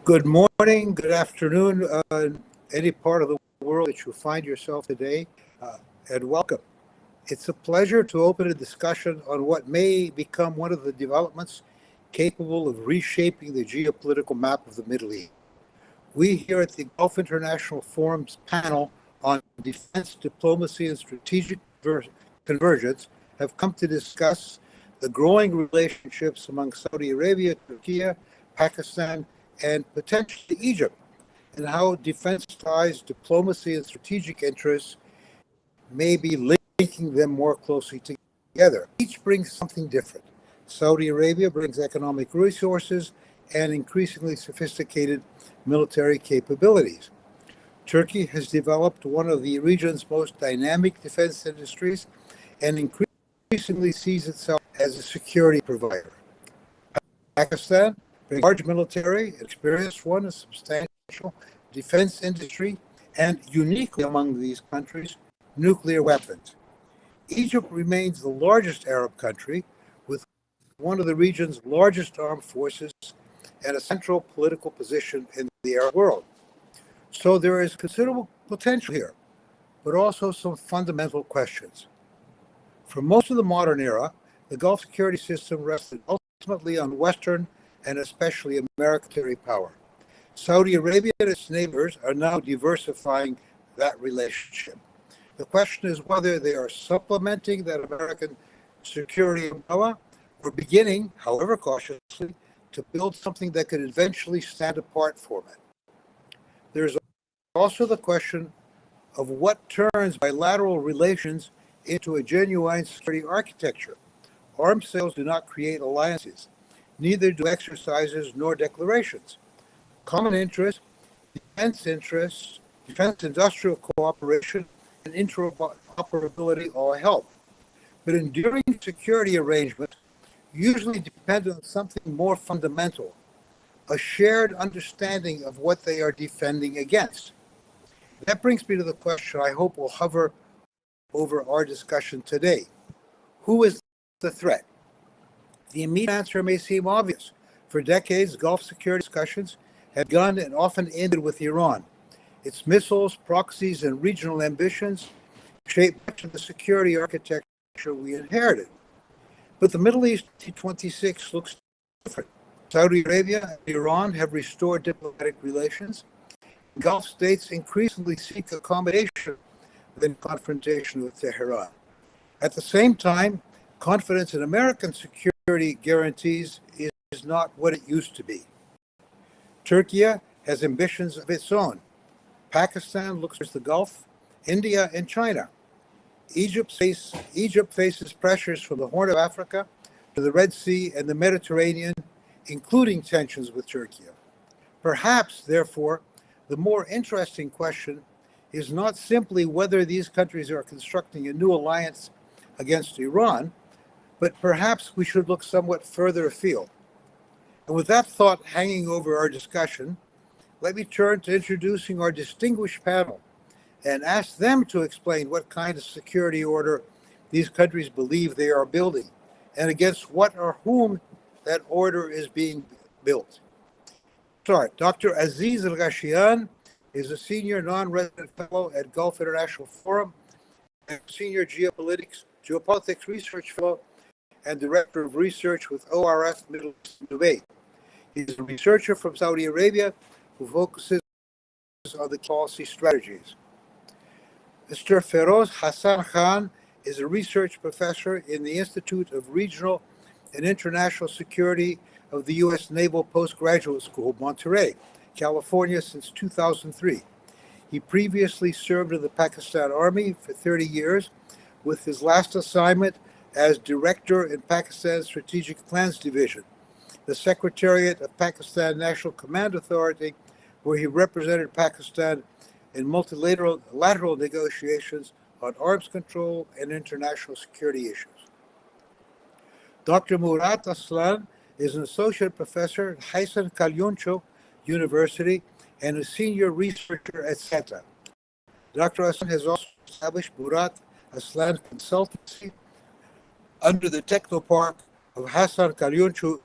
Good morning, good afternoon, any part of the world that you find yourself today, and welcome. It's a pleasure to open a discussion on what may become one of the developments capable of reshaping the geopolitical map of the Middle East. We here at the Gulf International Forum's panel on defense, diplomacy, and strategic convergence have come to discuss the growing relationships among Saudi Arabia, Turkey, Pakistan, and potentially Egypt, and how defense ties, diplomacy, and strategic interests may be linking them more closely together. Each brings something different. Saudi Arabia brings economic resources and increasingly sophisticated military capabilities. Turkey has developed one of the region's most dynamic defense industries and increasingly sees itself as a security provider. Pakistan, a large military, experienced one, a substantial defense industry, and uniquely among these countries, nuclear weapons. Egypt remains the largest Arab country with one of the region's largest armed forces and a central political position in the Arab world. So there is considerable potential here, but also some fundamental questions. For most of the modern era, the Gulf security system rested ultimately on Western and especially American military power. Saudi Arabia and its neighbors are now diversifying that relationship. The question is whether they are supplementing that American security umbrella or beginning, however cautiously, to build something that could eventually stand apart from it. There's also the question of what turns bilateral relations into a genuine security architecture. Arms sales do not create alliances. Neither do exercises nor declarations. Common interests, defense industrial cooperation, and interoperability all help. But enduring security arrangements usually depend on something more fundamental, a shared understanding of what they are defending against. That brings me to the question I hope will hover over our discussion today. Who is the threat? The immediate answer may seem obvious. For decades, Gulf security discussions have begun and often ended with Iran. Its missiles, proxies, and regional ambitions shape much of the security architecture we inherited. But the Middle East 2026 looks different. Saudi Arabia and Iran have restored diplomatic relations. Gulf states increasingly seek accommodation within confrontation with Tehran. At the same time, confidence in American security guarantees is not what it used to be. Turkey has ambitions of its own. Pakistan looks towards the Gulf, India, and China. Egypt faces pressures from the Horn of Africa to the Red Sea and the Mediterranean, including tensions with Turkey. Perhaps, therefore, the more interesting question is not simply whether these countries are constructing a new alliance against Iran, but perhaps we should look somewhat further afield. And with that thought hanging over our discussion, let me turn to introducing our distinguished panel and ask them to explain what kind of security order these countries believe they are building and against what or whom that order is being built. Start. Dr. Aziz Alghashian is a senior non-resident fellow at Gulf International Forum and senior geopolitics research fellow and director of research with ORF Middle East Debate. He's a researcher from Saudi Arabia who focuses on the policy strategies. Mr. Feroz Hassan is a research professor in the Institute of Regional and International Security of the U.S. Naval Postgraduate School, Monterey, California, since 2003. He previously served in the Pakistan Army for 30 years, with his last assignment as director in Pakistan's Strategic Plans Division, the Secretariat of Pakistan National Command Authority, where he represented Pakistan in multilateral negotiations on arms control and international security issues. Dr. Murat Aslan is an associate professor at Hassan University and a senior researcher at SETA. Dr. Aslan has also established Murat Aslan Consultancy under the Technopark of Hassan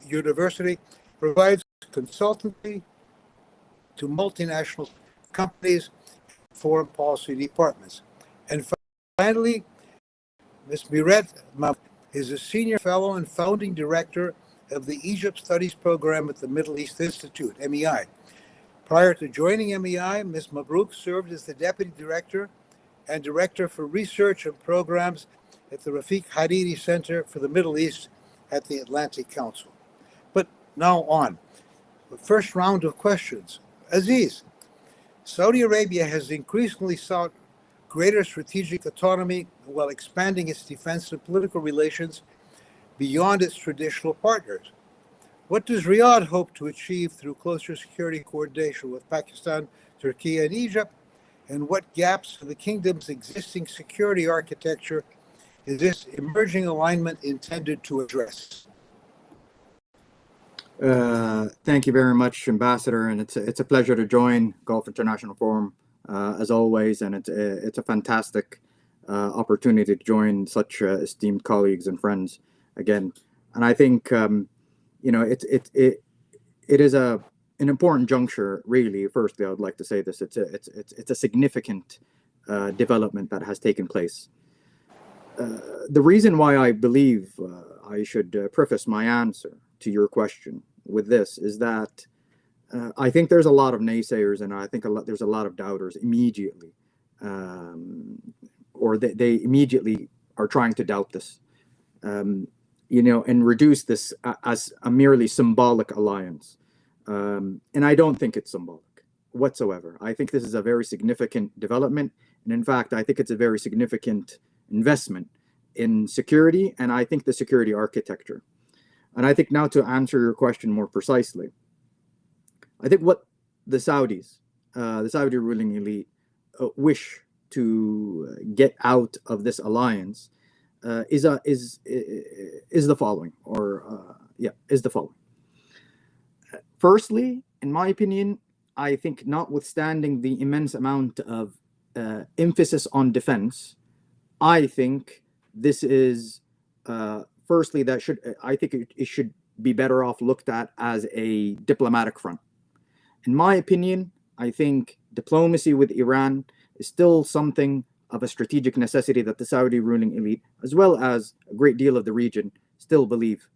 University, provides consultancy, to multinational companies, foreign policy departments. And finally, Ms. Mirette is a senior fellow and founding director of the Egypt Studies Program at the Middle East Institute, MEI. Prior to joining MEI, Ms. Mabrouk served as the deputy director and director for research and programs at the Rafik Hariri Center for the Middle East at the Atlantic Council. But now on. The first round of questions. Aziz, Saudi Arabia has increasingly sought greater strategic autonomy while expanding its defense and political relations beyond its traditional partners. What does Riyadh hope to achieve through closer security coordination with Pakistan, Turkey, and Egypt? And what gaps in the kingdom's existing security architecture is this emerging alignment intended to address? Thank you very much, Ambassador, and it's a pleasure to join Gulf International Forum as always, and it's a fantastic opportunity to join such esteemed colleagues and friends again. And I think it is an important juncture. Really, firstly, I would like to say this: it's a significant development that has taken place. The reason why I believe I should preface my answer to your question with this is that I think there's a lot of naysayers, and I think there's a lot of doubters immediately, or they immediately are trying to doubt this, and reduce this as a merely symbolic alliance. And I don't think it's symbolic whatsoever. I think this is a very significant development, and in fact, I think it's a very significant investment in security, and I think the security architecture. And I think now to answer your question more precisely, I think what the Saudis, the Saudi ruling elite, wish to get out of this alliance is the following, is the following. Firstly, in my opinion, I think notwithstanding the immense amount of emphasis on defense, I think this is firstly I think it should be better off looked at as a diplomatic front. In my opinion, I think diplomacy with Iran is still something of a strategic necessity that the Saudi ruling elite, as well as a great deal of the region, still believe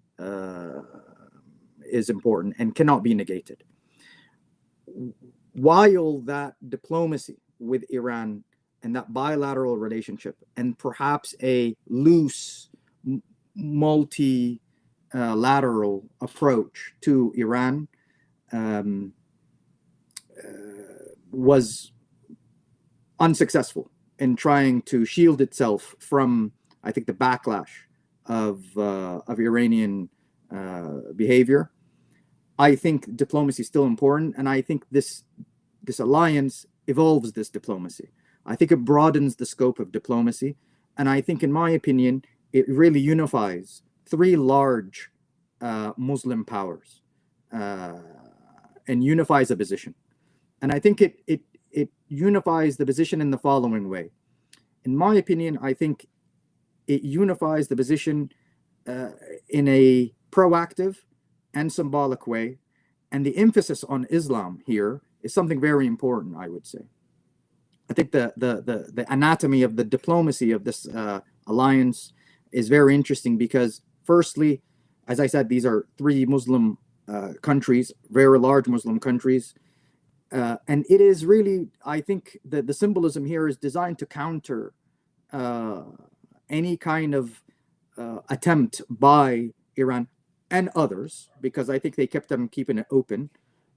is important and cannot be negated. While that diplomacy with Iran and that bilateral relationship and perhaps a loose multilateral approach to Iran was unsuccessful in trying to shield itself from, I think, the backlash of Iranian behavior. I think diplomacy is still important, and I think this alliance evolves this diplomacy. I think it broadens the scope of diplomacy, and I think, in my opinion, it really unifies three large Muslim powers and unifies a position. And I think it unifies the position in the following way. In my opinion, I think it unifies the position in a proactive and symbolic way. And the emphasis on Islam here is something very important, I would say. I think the anatomy of the diplomacy of this alliance is very interesting because, firstly, as I said, these are three Muslim countries, very large Muslim countries. And it is really, I think that the symbolism here is designed to counter any kind of attempt by Iran and others, because I think they kept them keeping it open.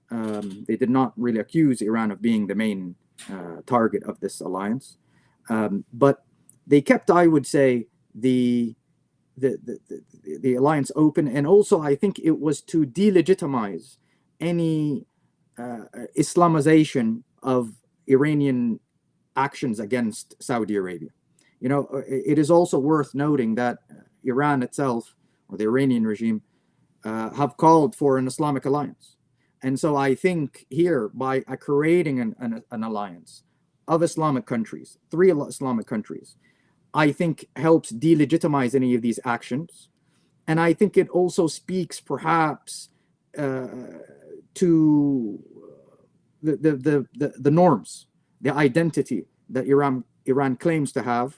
They did not really accuse Iran of being the main target of this alliance. But they kept, I would say, the alliance open. And also, I think it was to delegitimize any Islamization of Iranian actions against Saudi Arabia. It is also worth noting that Iran itself, or the Iranian regime, have called for an Islamic alliance. And so I think here, by creating an alliance of Islamic countries, three Islamic countries, I think helps delegitimize any of these actions. And I think it also speaks perhaps to the norms, the identity that Iran claims to have,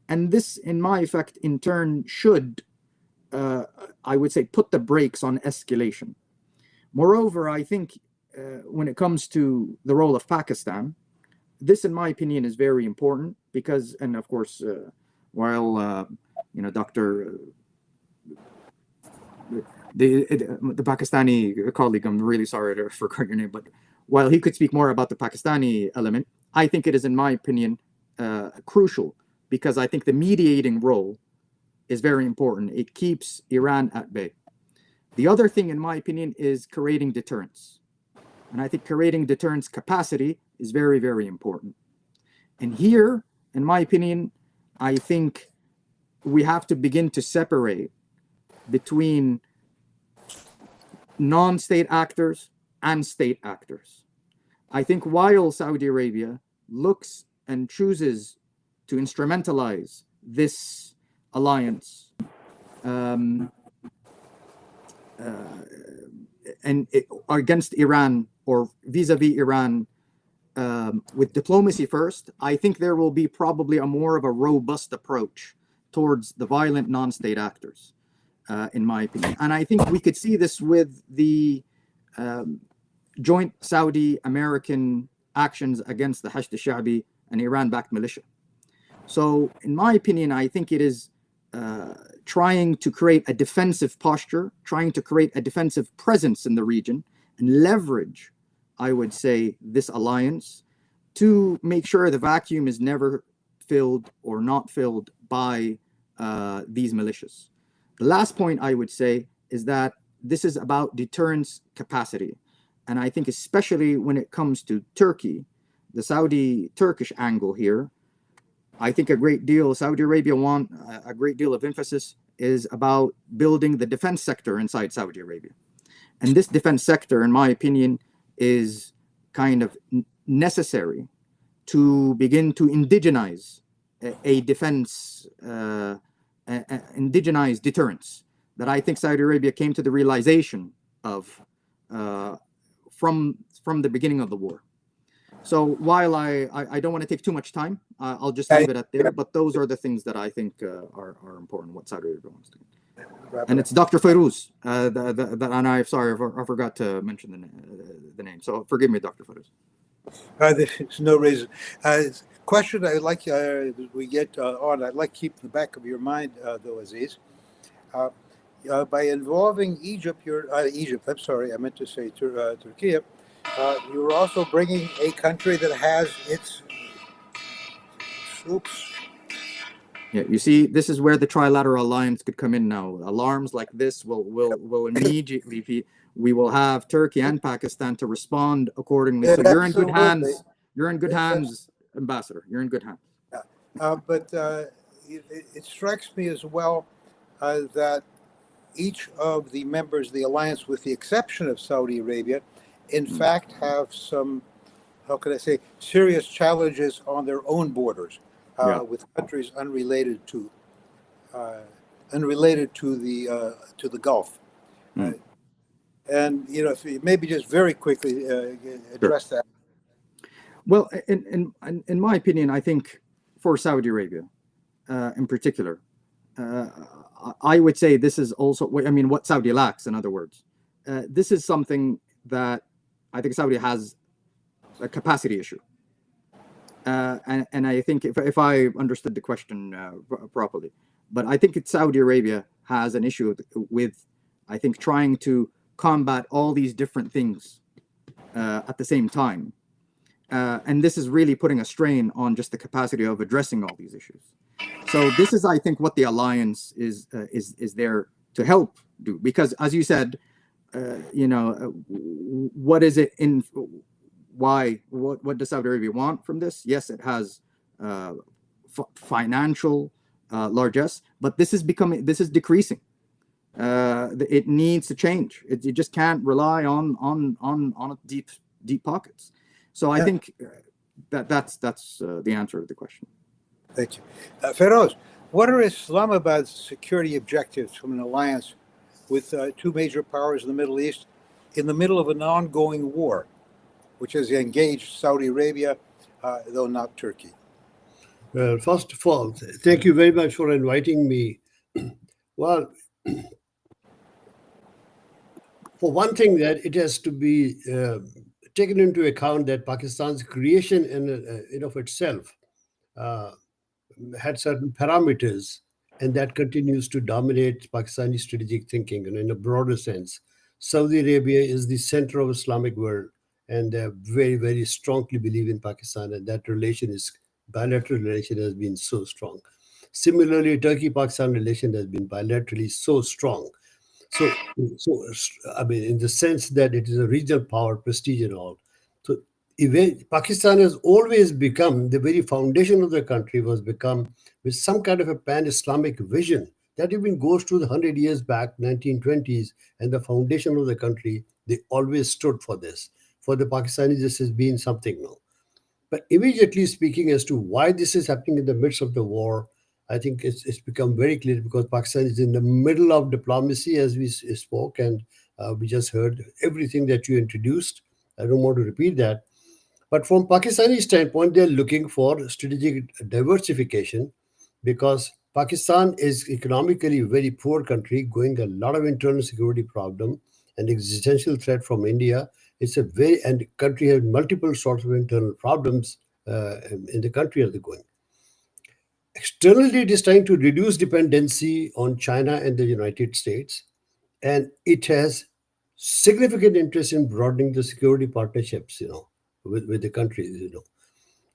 and this, in my effect, in turn, should I would say put the brakes on escalation. Moreover, I think when it comes to the role of Pakistan, this, in my opinion, is very important because, and of course, while Dr. The Pakistani colleague, I'm really sorry to forget your name, but while he could speak more about the Pakistani element, I think it is, in my opinion, crucial because I think the mediating role is very important. It keeps Iran at bay. The other thing, in my opinion, is creating deterrence. And I think creating deterrence capacity is very, very important. And here, in my opinion, I think we have to begin to separate between non-state actors and state actors. I think while Saudi Arabia looks and chooses to instrumentalize this alliance against Iran or vis-a-vis Iran with diplomacy first, I think there will be probably a more of a robust approach towards the violent non-state actors, in my opinion. And I think we could see this with the joint Saudi-American actions against the Hashd al-Sha'bi and Iran-backed militia. So, in my opinion, I think it is trying to create a defensive posture, trying to create a defensive presence in the region, and leverage, I would say, this alliance to make sure the vacuum is never filled or not filled by these militias. The last point I would say is that this is about deterrence capacity. And I think especially when it comes to Turkey, the Saudi-Turkish angle here, I think Saudi Arabia want a great deal of emphasis is about building the defense sector inside Saudi Arabia. And this defense sector, in my opinion, is kind of necessary to begin to indigenize a defense, indigenize deterrence that I think Saudi Arabia came to the realization of from the beginning of the war. So while I don't want to take too much time, I'll just leave it at there. But those are the things that I think are important, what Saudi Arabia wants to do. And it's Dr. Feroz. And I'm sorry, I forgot to mention the name. So forgive me, Dr. Feroz. There's no reason. Question I'd like we get on. I'd like to keep in the back of your mind, though, Aziz. By involving Egypt, I'm sorry, I meant to say Turkey. You're also bringing a country that has its troops. Yeah, you see, this is where the trilateral alliance could come in now. Alarms like this will immediately we will have Turkey and Pakistan to respond accordingly. So you're in good hands. You're in good hands, Ambassador. You're in good hands. But it strikes me as well that each of the members of the alliance, with the exception of Saudi Arabia, in fact have some, how can I say, serious challenges on their own borders with countries unrelated to the Gulf. And if you maybe just very quickly address that. Well, in my opinion, I think for Saudi Arabia in particular, I would say this is also, what Saudi lacks, in other words. This is something that I think Saudi has a capacity issue. And I think if I understood the question properly, but I think Saudi Arabia has an issue with, I think, trying to combat all these different things at the same time. And this is really putting a strain on just the capacity of addressing all these issues. So this is, I think, what the alliance is there to help do. Because as you said, what is it in? Why? What does Saudi Arabia want from this? Yes, it has financial largesse, but this is decreasing. It needs to change. You just can't rely on deep pockets. So I think that's the answer to the question. Thank you. Feroz, what are Islamabad's security objectives from an alliance with two major powers in the Middle East in the middle of an ongoing war, which has engaged Saudi Arabia, though not Turkey? Well, first of all, thank you very much for inviting me. Well, for one thing, that it has to be taken into account that Pakistan's creation in of itself had certain parameters, and that continues to dominate Pakistani strategic thinking. And in a broader sense, Saudi Arabia is the center of Islamic world, and they very, very strongly believe in Pakistan, and that bilateral relation has been so strong. Similarly, Turkey-Pakistan relation has been bilaterally so strong. So, I mean, in the sense that it is a regional power, prestige and all. So, Pakistan has always become, the very foundation of the country was become with some kind of a pan-Islamic vision that even goes to the 100 years back, 1920s, and the foundation of the country, they always stood for this. For the Pakistanis, this has been something now. But immediately speaking as to why this is happening in the midst of the war, I think it's become very clear because Pakistan is in the middle of diplomacy, as we spoke, and we just heard everything that you introduced. I don't want to repeat that. But from Pakistani standpoint, they're looking for strategic diversification because Pakistan is economically a very poor country, going a lot of internal security problem and existential threat from India. It's and country has multiple sorts of internal problems in the country as they're going. Externally, it is trying to reduce dependency on China and the United States, and it has significant interest in broadening the security partnerships, with the countries.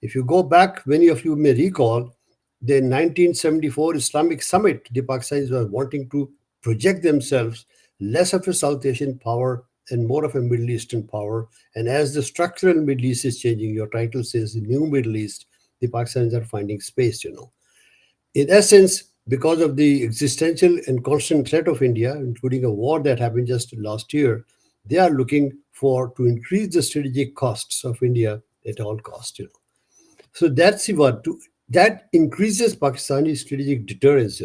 If you go back, many of you may recall the 1974 Islamic Summit. The Pakistanis were wanting to project themselves less of a South Asian power and more of a Middle Eastern power. And as the structural Middle East is changing, your title says the new Middle East, the Pakistanis are finding space. In essence, because of the existential and constant threat of India, including a war that happened just last year, they are looking to increase the strategic costs of India at all costs. So that increases Pakistani strategic deterrence.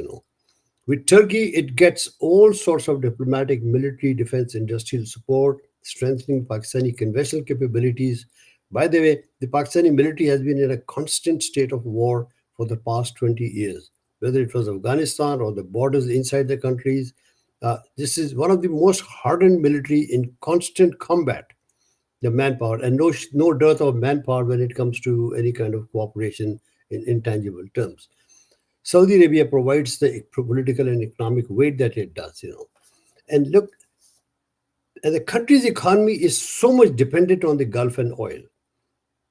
With Turkey, it gets all sorts of diplomatic, military, defense, industrial support, strengthening Pakistani conventional capabilities. By the way, the Pakistani military has been in a constant state of war for the past 20 years, whether it was Afghanistan or the borders inside the countries. This is one of the most hardened military in constant combat, the manpower, and no dearth of manpower when it comes to any kind of cooperation in intangible terms. Saudi Arabia provides the political and economic weight that it does, And look, and the country's economy is so much dependent on the Gulf and oil.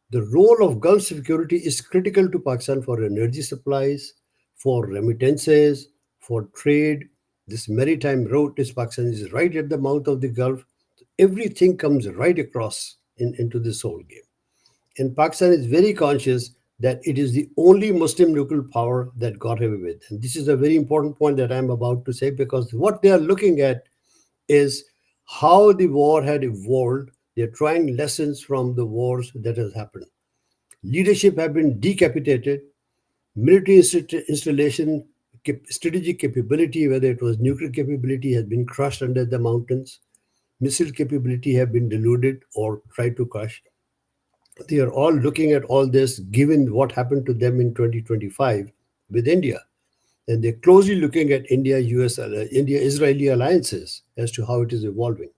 The role of Gulf security is critical to Pakistan for energy supplies, for remittances, for trade. This maritime route is Pakistan is right at the mouth of the Gulf. Everything comes right across into this whole game. And Pakistan is very conscious that it is the only Muslim nuclear power that got away with. And this is a very important point that I'm about to say, because what they are looking at is how the war had evolved. They're trying lessons from the wars that has happened. Leadership have been decapitated. Military installation, strategic capability, whether it was nuclear capability, has been crushed under the mountains. Missile capability have been diluted or tried to crush. They are all looking at all this, given what happened to them in 2025 with India. And they're closely looking at India-Israeli alliances as to how it is evolving.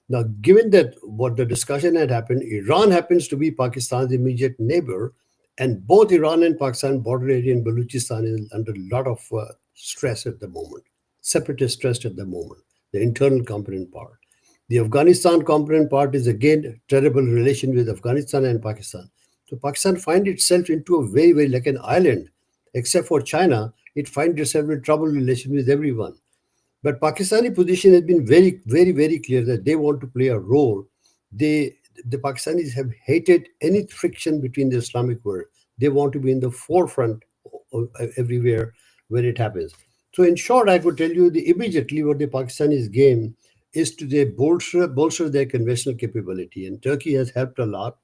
Now, given that what the discussion had happened, Iran happens to be Pakistan's immediate neighbor, and both Iran and Pakistan border area in Balochistan is under a lot of stress at the moment, separatist stress at the moment, the internal component part. The Afghanistan component part is again a terrible relation with Afghanistan and Pakistan. So Pakistan finds itself into a very, very like an island. Except for China, it finds itself in trouble relation with everyone. But Pakistani position has been very, very, very clear that they want to play a role. The Pakistanis have hated any friction between the Islamic world. They want to be in the forefront of everywhere where it happens. So in short, I could tell you immediately what the Pakistanis game is to bolster their conventional capability. And Turkey has helped a lot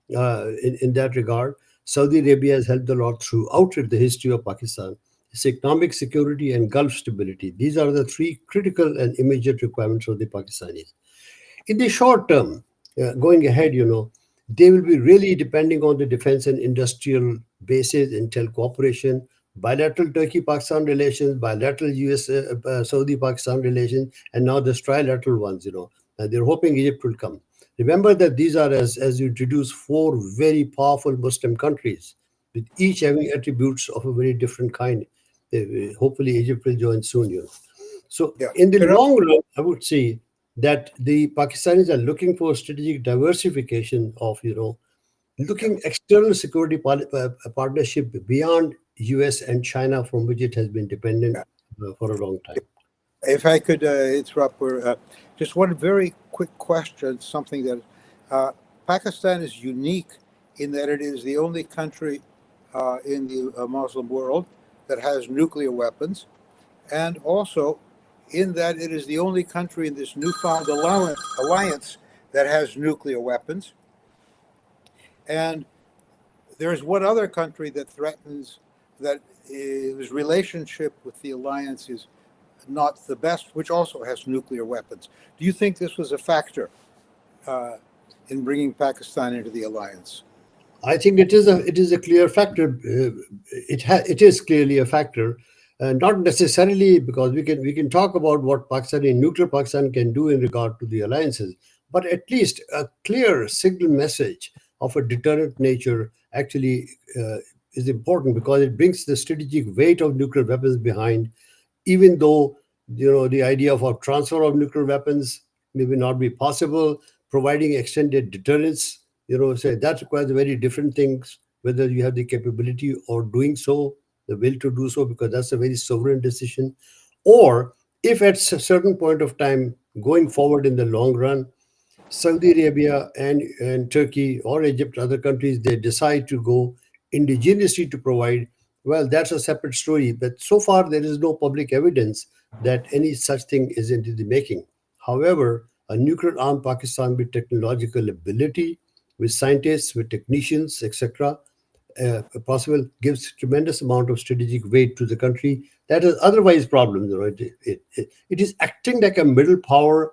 in that regard. Saudi Arabia has helped a lot throughout the history of Pakistan. It's economic security and Gulf stability. These are the three critical and immediate requirements of the Pakistanis. In the short term, going ahead, they will be really depending on the defense and industrial bases, intel cooperation, bilateral Turkey-Pakistan relations, bilateral US-Saudi-Pakistan relations, and now the trilateral ones, And they're hoping Egypt will come. Remember that these are, as you introduce, 4 very powerful Muslim countries, with each having attributes of a very different kind. Hopefully Egypt will join soon, So Yeah. in the Feroz? long run, I would say that the Pakistanis are looking for strategic diversification of, looking external security partnership beyond US and China, from which it has been dependent for a long time. If I could interrupt, just one very quick question, something that Pakistan is unique in that it is the only country in the Muslim world that has nuclear weapons, and also in that it is the only country in this newfound alliance that has nuclear weapons. And there's one other country that threatens that his relationship with the alliance is not the best, which also has nuclear weapons. Do you think this was a factor in bringing Pakistan into the alliance? I think it is a clear factor. It is clearly a factor, not necessarily because we can talk about what nuclear Pakistan can do in regard to the alliances, but at least a clear signal message of a deterrent nature actually is important, because it brings the strategic weight of nuclear weapons behind, even though the idea of a transfer of nuclear weapons may not be possible, providing extended deterrence. Say that requires very different things, whether you have the capability or doing so, the will to do so, because that's a very sovereign decision. Or if at a certain point of time going forward in the long run, Saudi Arabia and Turkey or Egypt, other countries, they decide to go indigenously to provide, well, that's a separate story. But so far, there is no public evidence that any such thing is into the making. However, a nuclear-armed Pakistan with technological ability, with scientists, with technicians, etc., possible gives tremendous amount of strategic weight to the country that is otherwise problems. It is acting like a middle power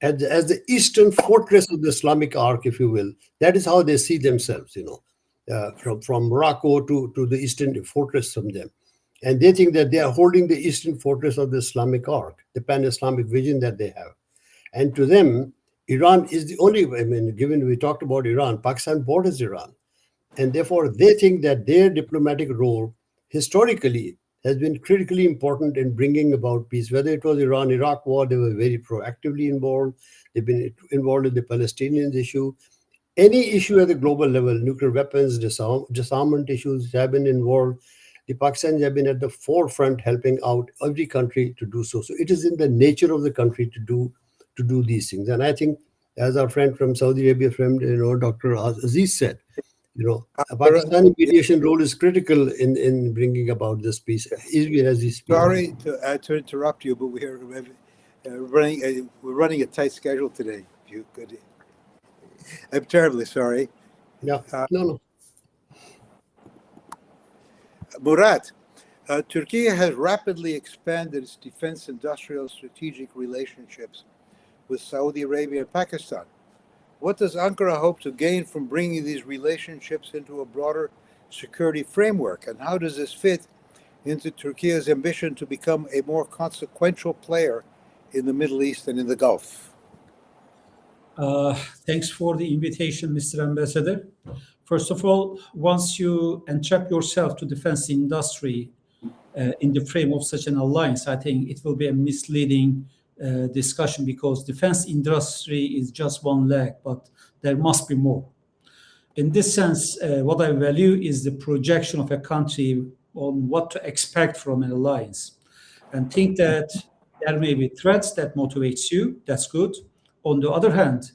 as the eastern fortress of the Islamic arc, if you will. That is how they see themselves, from Morocco to the eastern fortress from them. And they think that they are holding the eastern fortress of the Islamic arc, the pan-Islamic vision that they have. And to them, Iran is the only, given we talked about Iran, Pakistan borders Iran. And therefore, they think that their diplomatic role historically has been critically important in bringing about peace. Whether it was Iran-Iraq war, they were very proactively involved. They've been involved in the Palestinian issue. Any issue at the global level, nuclear weapons, disarmament issues have been involved. The Pakistanis have been at the forefront helping out every country to do so. So it is in the nature of the country to do these things. And I think, as our friend from Saudi Arabia, Dr. Aziz said, a Pakistani mediation role is critical in bringing about this peace. Sorry to interrupt you, but we're running a tight schedule today. If you could, I'm terribly sorry. No, no. Murat, Turkey has rapidly expanded its defense industrial strategic relationships with Saudi Arabia and Pakistan. What does Ankara hope to gain from bringing these relationships into a broader security framework? And how does this fit into Turkey's ambition to become a more consequential player in the Middle East and in the Gulf? Thanks for the invitation, Mr. Ambassador. First of all, once you entrap yourself to defense industry in the frame of such an alliance, I think it will be a misleading discussion, because defense industry is just one leg, but there must be more. In this sense, what I value is the projection of a country on what to expect from an alliance, and think that there may be threats that motivates you. That's good. On the other hand,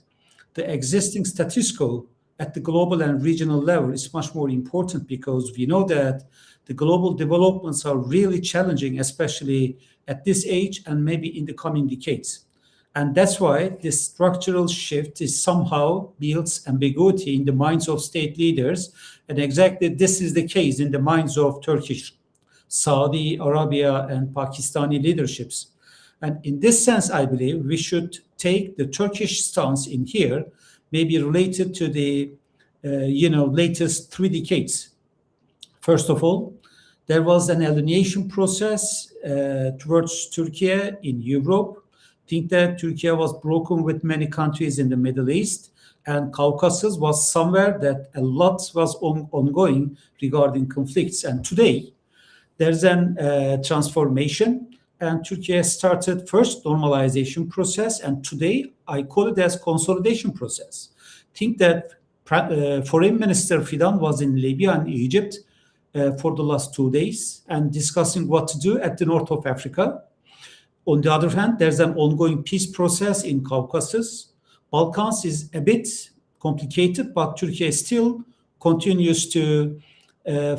the existing status quo at the global and regional level is much more important, because we know that the global developments are really challenging, especially at this age and maybe in the coming decades. And that's why this structural shift is somehow builds ambiguity in the minds of state leaders. And exactly this is the case in the minds of Turkish, Saudi Arabia, and Pakistani leaderships. And in this sense, I believe we should take the Turkish stance in here, maybe related to the latest 3 decades. First of all, there was an alienation process towards Türkiye in Europe. I think that Türkiye was broken with many countries in the Middle East, and Caucasus was somewhere that a lot was ongoing regarding conflicts. And today, there's a transformation, and Türkiye started first normalization process, and today I call it as consolidation process. I think that Foreign Minister Fidan was in Libya and Egypt for the last 2 days and discussing what to do at the north of Africa. On the other hand, there's an ongoing peace process in Caucasus. Balkans is a bit complicated, but Turkey still continues to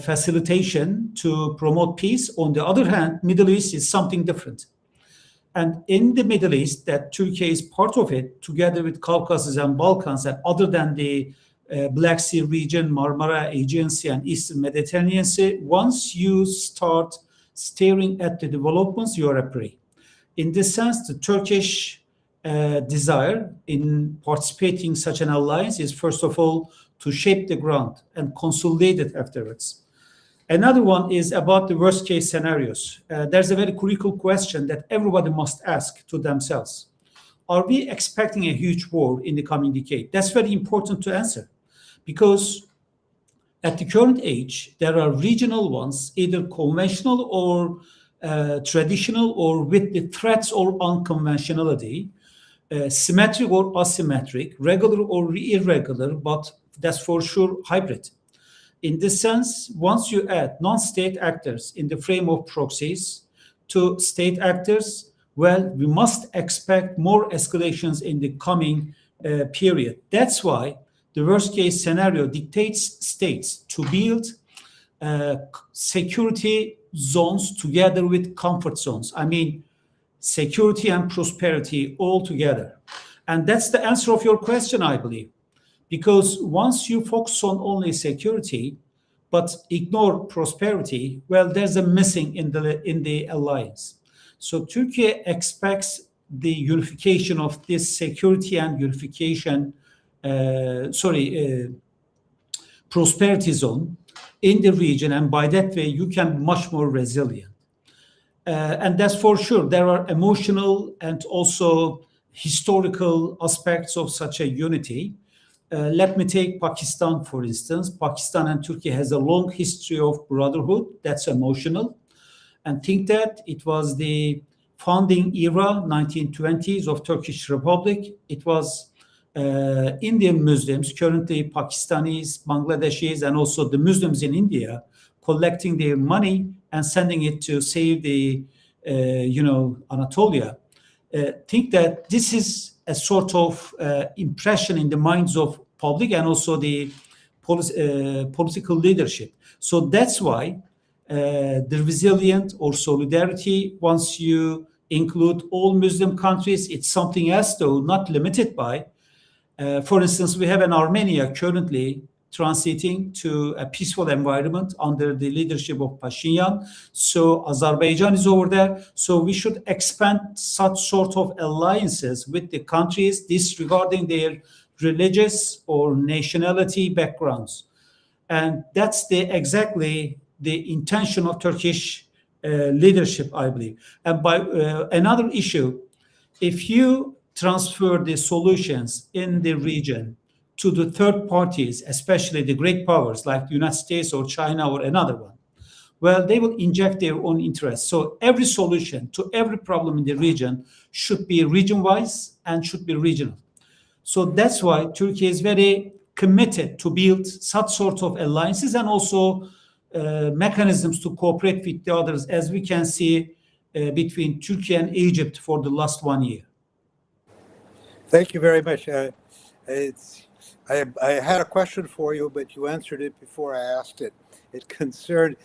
facilitation to promote peace. On the other hand, Middle East is something different. And in the Middle East, that Turkey is part of it, together with Caucasus and Balkans, and other than the Black Sea region, Marmara, Aegean Sea, and Eastern Mediterranean Sea, once you start staring at the developments, you are a prey. In this sense, the Turkish desire in participating in such an alliance is, first of all, to shape the ground and consolidate it afterwards. Another one is about the worst case scenarios. There's a very critical question that everybody must ask to themselves. Are we expecting a huge war in the coming decade? That's very important to answer, because at the current age, there are regional ones, either conventional or traditional, or with the threats or unconventionality, symmetric or asymmetric, regular or irregular, but that's for sure hybrid. In this sense, once you add non-state actors in the frame of proxies to state actors, well, we must expect more escalations in the coming period. That's why the worst case scenario dictates states to build security zones together with comfort zones. I mean, security and prosperity all together. And that's the answer of your question, I believe. Because once you focus on only security, but ignore prosperity, well, there's a missing in the alliance. So Turkey expects the unification of this security and prosperity zone in the region, and by that way you can be much more resilient. And that's for sure. There are emotional and also historical aspects of such a unity. Let me take Pakistan, for instance. Pakistan and Turkey has a long history of brotherhood. That's emotional. And think that it was the founding era, 1920s, of Turkish Republic. It was Indian Muslims, currently Pakistanis, Bangladeshis, and also the Muslims in India, collecting their money and sending it to save the, Anatolia. Think that this is a sort of impression in the minds of public and also the political leadership. So that's why the resilient or solidarity, once you include all Muslim countries, it's something else, though not limited by. For instance, we have an Armenia currently transiting to a peaceful environment under the leadership of Pashinyan. So Azerbaijan is over there. So we should expand such sort of alliances with the countries disregarding their religious or nationality backgrounds. And that's exactly the intention of Turkish leadership, I believe. And by another issue, if you transfer the solutions in the region to the third parties, especially the great powers like the United States or China or another one, well, they will inject their own interests. So every solution to every problem in the region should be region-wise and should be regional. So that's why Turkey is very committed to build such sort of alliances and also mechanisms to cooperate with the others, as we can see between Turkey and Egypt for the last 1 year. Thank you very much. I had a question for you, but you answered it before I asked it. It concerned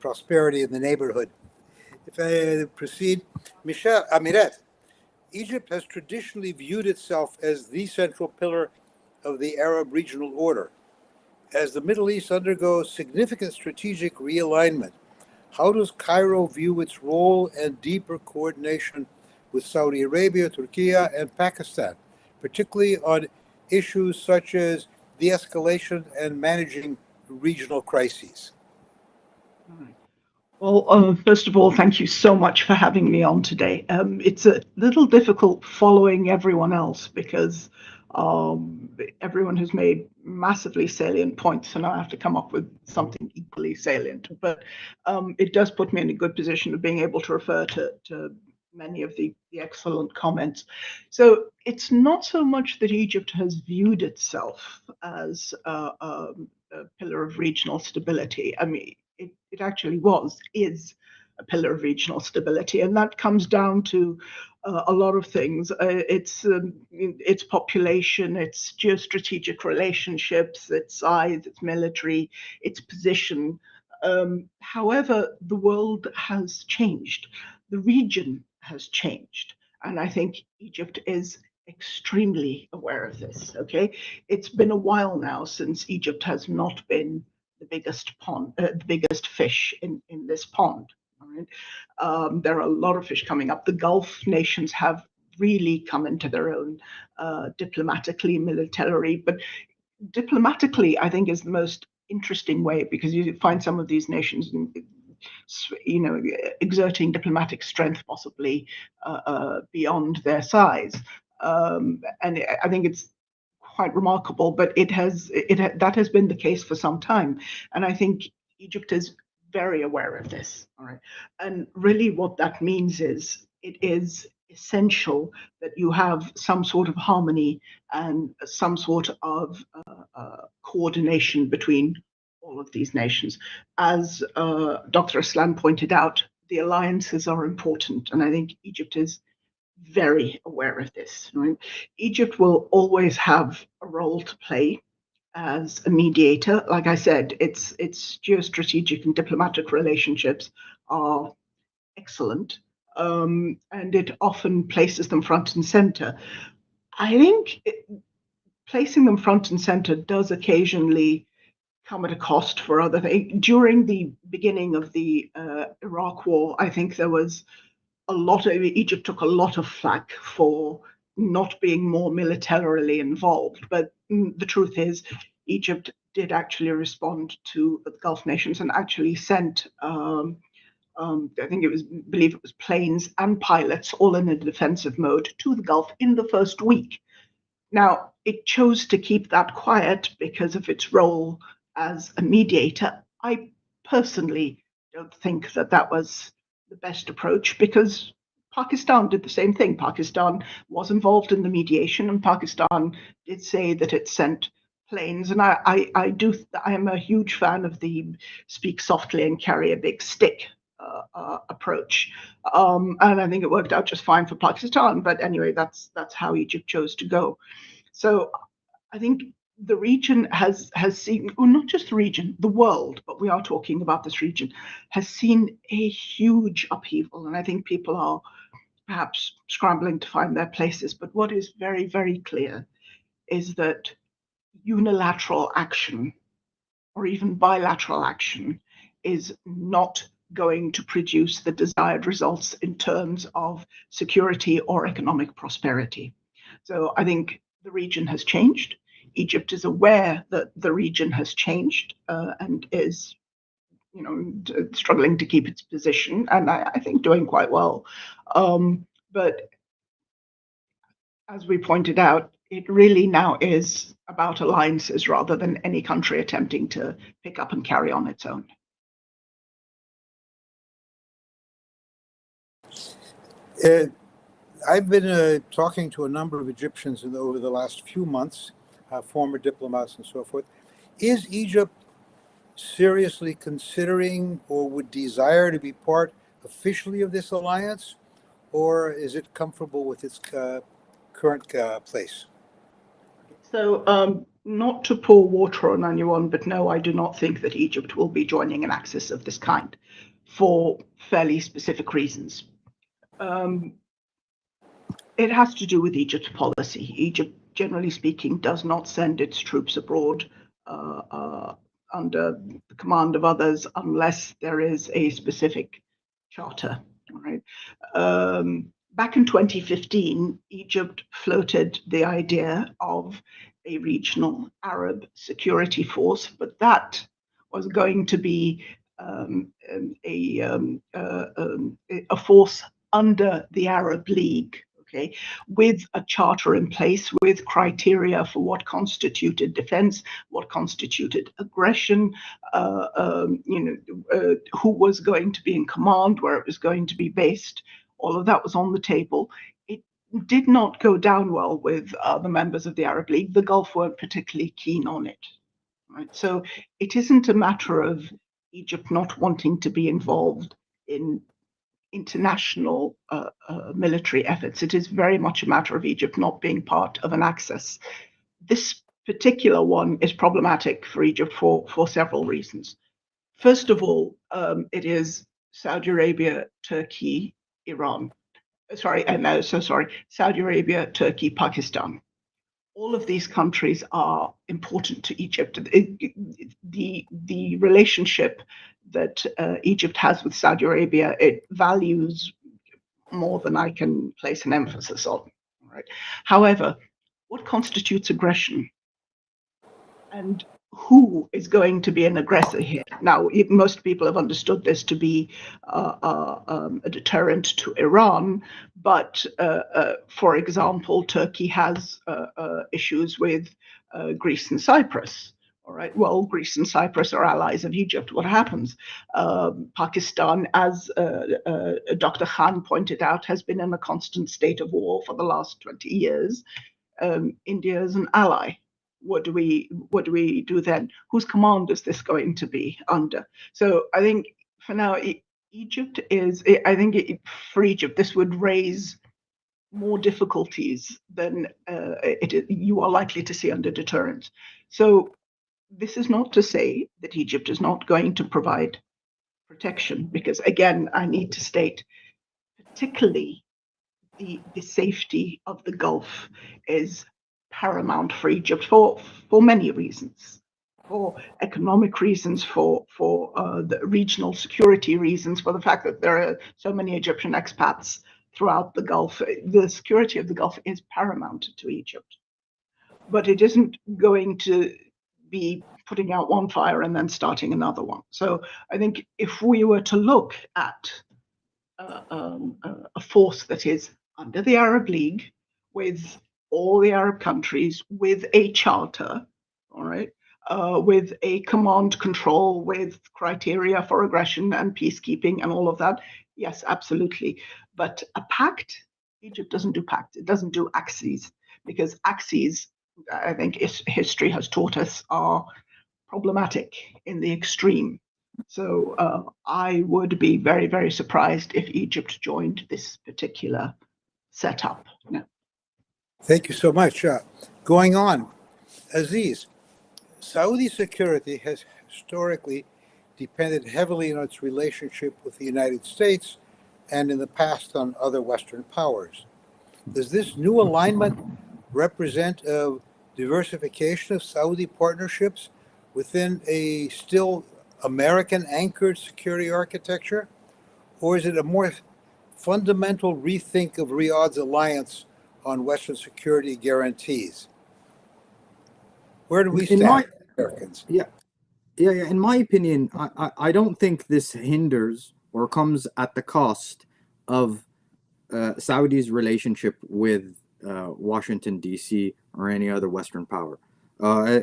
prosperity in the neighborhood. If I proceed, Mirette, Egypt has traditionally viewed itself as the central pillar of the Arab regional order. As the Middle East undergoes significant strategic realignment, how does Cairo view its role and deeper coordination with Saudi Arabia, Turkey, and Pakistan, particularly on issues such as de-escalation, and managing regional crises? Well, first of all, thank you so much for having me on today. It's a little difficult following everyone else because everyone has made massively salient points, and I have to come up with something equally salient. But it does put me in a good position of being able to refer to many of the excellent comments. So it's not so much that Egypt has viewed itself as a pillar of regional stability. I mean, it actually is a pillar of regional stability, and that comes down to a lot of things. Its population, its geostrategic relationships, its size, its military, its position. However, the world has changed. The region has changed, and I think Egypt is extremely aware of this. Okay, it's been a while now since Egypt has not been the biggest fish in this pond. All right? There are a lot of fish coming up. The Gulf nations have really come into their own diplomatically, militarily, but diplomatically, I think is the most interesting way because you find some of these nations, exerting diplomatic strength possibly beyond their size, and I think it's quite remarkable, but that has been the case for some time, and I think Egypt is very aware of this. All right, and really, what that means is it is essential that you have some sort of harmony and some sort of coordination between all of these nations. As Dr. Aslan pointed out, the alliances are important, and I think Egypt is very aware of this. Right? Egypt will always have a role to play as a mediator. Like I said, its geostrategic and diplomatic relationships are excellent, and it often places them front and center. I think placing them front and center does occasionally come at a cost for other things. During the beginning of the Iraq War, I think there was Egypt took a lot of flack for not being more militarily involved. But the truth is, Egypt did actually respond to the Gulf nations and actually sent, I believe it was planes and pilots all in a defensive mode to the Gulf in the first week. Now, it chose to keep that quiet because of its role as a mediator. I personally don't think that was the best approach because Pakistan did the same thing. Pakistan was involved in the mediation, and Pakistan did say that it sent planes. And I am a huge fan of the speak softly and carry a big stick approach, and I think it worked out just fine for Pakistan. But anyway, that's how Egypt chose to go. So I think the region has seen, well, not just the region, the world, but we are talking about this region, has seen a huge upheaval. And I think people are perhaps scrambling to find their places. But what is very, very clear is that unilateral action or even bilateral action is not going to produce the desired results in terms of security or economic prosperity. So I think the region has changed. Egypt is aware that the region has changed and is, struggling to keep its position, and I think doing quite well. But as we pointed out, it really now is about alliances rather than any country attempting to pick up and carry on its own. I've been talking to a number of Egyptians over the last few months, former diplomats and so forth. Is Egypt seriously considering or would desire to be part officially of this alliance, or is it comfortable with its current place? So, not to pour water on anyone, but no, I do not think that Egypt will be joining an axis of this kind for fairly specific reasons. It has to do with Egypt's policy. Egypt, generally speaking, does not send its troops abroad under the command of others unless there is a specific charter. Right? Back in 2015, Egypt floated the idea of a regional Arab security force, but that was going to be a force under the Arab League, okay, with a charter in place, with criteria for what constituted defense, what constituted aggression, who was going to be in command, where it was going to be based. All of that was on the table. It did not go down well with the members of the Arab League. The Gulf weren't particularly keen on it. Right? So it isn't a matter of Egypt not wanting to be involved in international military efforts. It is very much a matter of Egypt not being part of an axis. This particular one is problematic for Egypt for several reasons. First of all, it is Saudi Arabia, Turkey, Iran. Saudi Arabia, Turkey, Pakistan. All of these countries are important to Egypt. The relationship that Egypt has with Saudi Arabia, it values more than I can place an emphasis on. Right? However, what constitutes aggression? And who is going to be an aggressor here? Now, most people have understood this to be a deterrent to Iran, but for example, Turkey has issues with Greece and Cyprus. All right. Well, Greece and Cyprus are allies of Egypt. What happens? Pakistan, as Dr. Khan pointed out, has been in a constant state of war for the last 20 years. India is an ally. What do we do then? Whose command is this going to be under? So I think for now, Egypt is. I think for Egypt, this would raise more difficulties than you are likely to see under deterrence. So this is not to say that Egypt is not going to provide protection, because again, I need to state, particularly the safety of the Gulf is paramount for Egypt for many reasons, for economic reasons, for the regional security reasons, for the fact that there are so many Egyptian expats throughout the Gulf. The security of the Gulf is paramount to Egypt, but it isn't going to be putting out one fire and then starting another one. So I think if we were to look at a force that is under the Arab League, with all the Arab countries, with a charter, all right, with a command control, with criteria for aggression and peacekeeping and all of that, yes, absolutely. But a pact, Egypt doesn't do pact. It doesn't do axes, because axes, I think history has taught us, are problematic in the extreme. So I would be very, very surprised if Egypt joined this particular setup. No. Thank you so much. Going on, Aziz, Saudi security has historically depended heavily on its relationship with the United States and in the past on other Western powers. Does this new alignment represent a diversification of Saudi partnerships within a still American-anchored security architecture? Or is it a more fundamental rethink of Riyadh's alliance on Western security guarantees? Where do we stand, Americans? Yeah. In my opinion, I don't think this hinders or comes at the cost of Saudi's relationship with Washington, D.C. or any other Western power,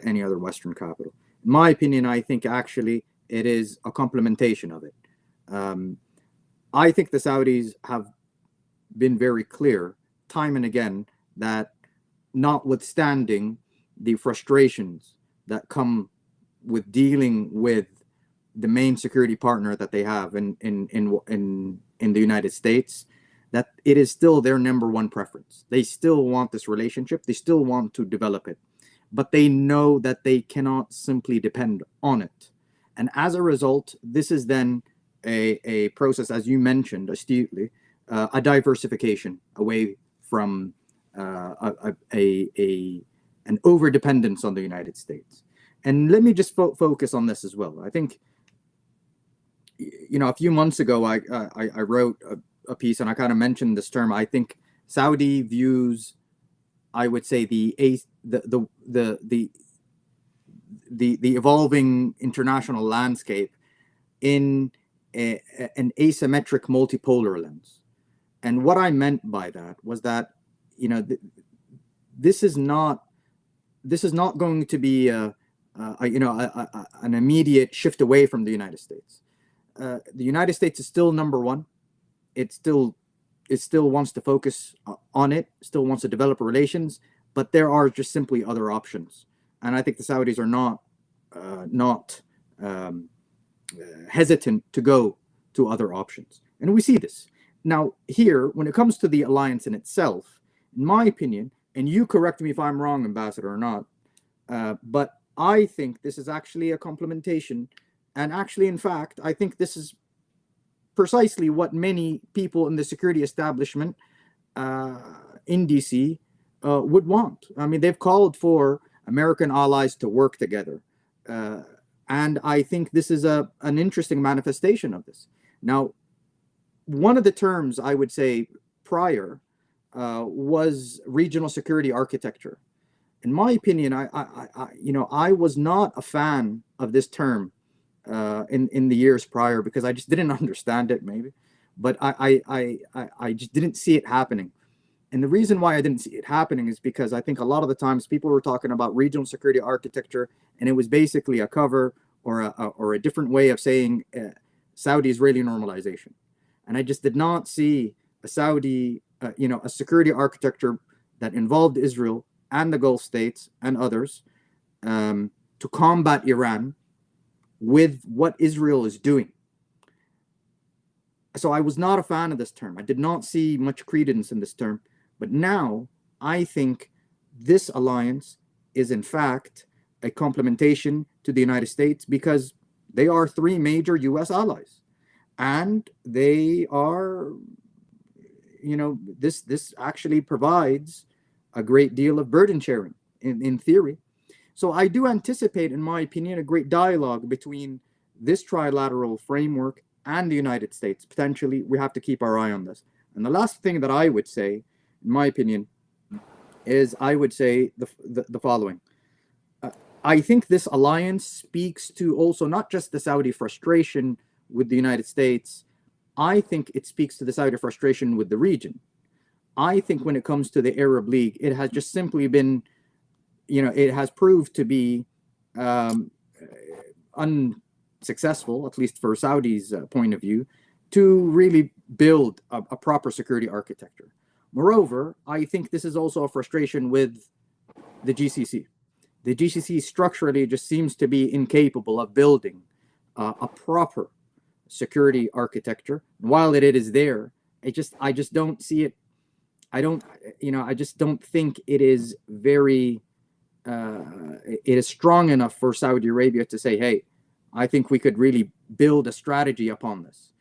any other Western capital. In my opinion, I think actually it is a complementation of it. I think the Saudis have been very clear time and again that, notwithstanding the frustrations that come with dealing with the main security partner that they have in the United States, that it is still their number one preference. They still want this relationship. They still want to develop it, but they know that they cannot simply depend on it. And as a result, this is then a process, as you mentioned astutely, a diversification away from an over-dependence on the United States. And let me just focus on this as well. I think, a few months ago, I wrote a piece and I kind of mentioned this term. I think Saudi views I would say, the evolving international landscape in an asymmetric multipolar lens. And what I meant by that was that, you know, this is not going to be an immediate shift away from the United States. The United States is still number one. It still wants to focus on it, still wants to develop relations, but there are just simply other options. And I think the Saudis are not hesitant to go to other options. And we see this. Now, here, when it comes to the alliance in itself, in my opinion, and you correct me if I'm wrong, Ambassador, or not, but I think this is actually a complementation. And actually, in fact, I think this is precisely what many people in the security establishment in DC would want. I mean, they've called for American allies to work together. And I think this is an interesting manifestation of this. Now, one of the terms I would say prior was regional security architecture. In my opinion, I was not a fan of this term in the years prior, because I just didn't understand it, maybe, but I just didn't see it happening. And the reason why I didn't see it happening is because I think a lot of the times people were talking about regional security architecture, and it was basically a cover or a different way of saying Saudi-Israeli normalization. And I just did not see a Saudi, a security architecture that involved Israel and the Gulf states and others to combat Iran with what Israel is doing. So I was not a fan of this term. I did not see much credence in this term. But now I think this alliance is in fact a complementation to the United States, because they are three major US allies. And they are, this actually provides a great deal of burden sharing in theory. So I do anticipate, in my opinion, a great dialogue between this trilateral framework and the United States. Potentially, we have to keep our eye on this. And the last thing that I would say, in my opinion, is I would say the following. I think this alliance speaks to also not just the Saudi frustration with the United States. I think it speaks to the Saudi frustration with the region. I think when it comes to the Arab League, it has just simply been, it has proved to be unsuccessful, at least for Saudi's point of view, to really build a proper security architecture. Moreover, I think this is also a frustration with the GCC. The GCC structurally just seems to be incapable of building a proper security architecture. While it is there, I just don't see it. I just don't think it is very, it is strong enough for Saudi Arabia to say, hey, I think we could really build a strategy upon this.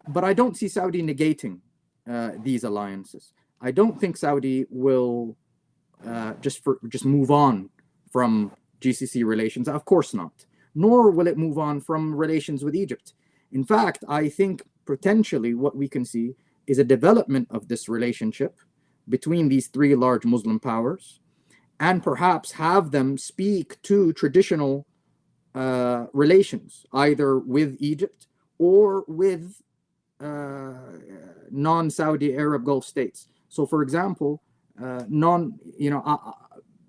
But I don't see Saudi negating these alliances. I don't think Saudi will just move on from GCC relations. Of course not. Nor will it move on from relations with Egypt. In fact, I think potentially what we can see is a development of this relationship between these three large Muslim powers, and perhaps have them speak to traditional relations, either with Egypt or with non-Saudi Arab Gulf states. So, for example,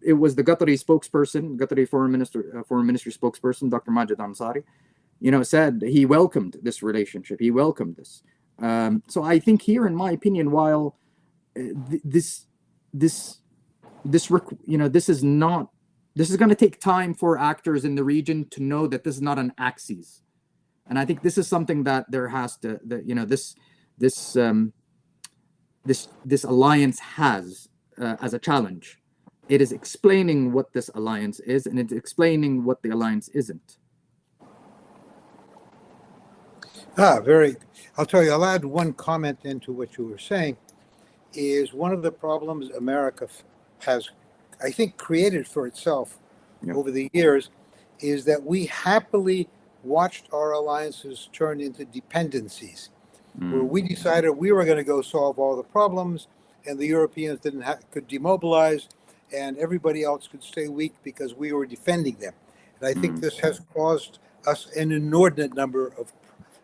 it was the Qatari spokesperson, Qatari foreign ministry spokesperson, Dr. Majid Ansari, said he welcomed this relationship. He welcomed this. So I think here, in my opinion, while this is going to take time for actors in the region to know that this is not an axis. And I think this is something that there has to, this alliance has as a challenge. It is explaining what this alliance is, and it's explaining what the alliance isn't. I'll tell you, I'll add one comment into what you were saying. Is one of the problems America has, I think, created for itself over the years, is that we happily watched our alliances turn into dependencies, where we decided we were going to go solve all the problems, and the Europeans could demobilize, and everybody else could stay weak because we were defending them. And I think this has caused us an inordinate number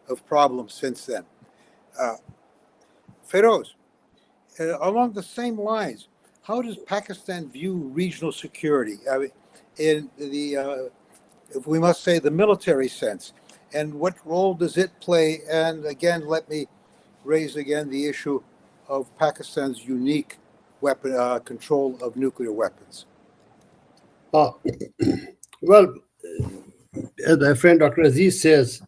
of problems since then. Feroz, along the same lines, how does Pakistan view regional security in the, if we must say, the military sense? And what role does it play? And again, let me raise again the issue of Pakistan's unique weapon control of nuclear weapons. Well, as my friend Dr. Aziz says,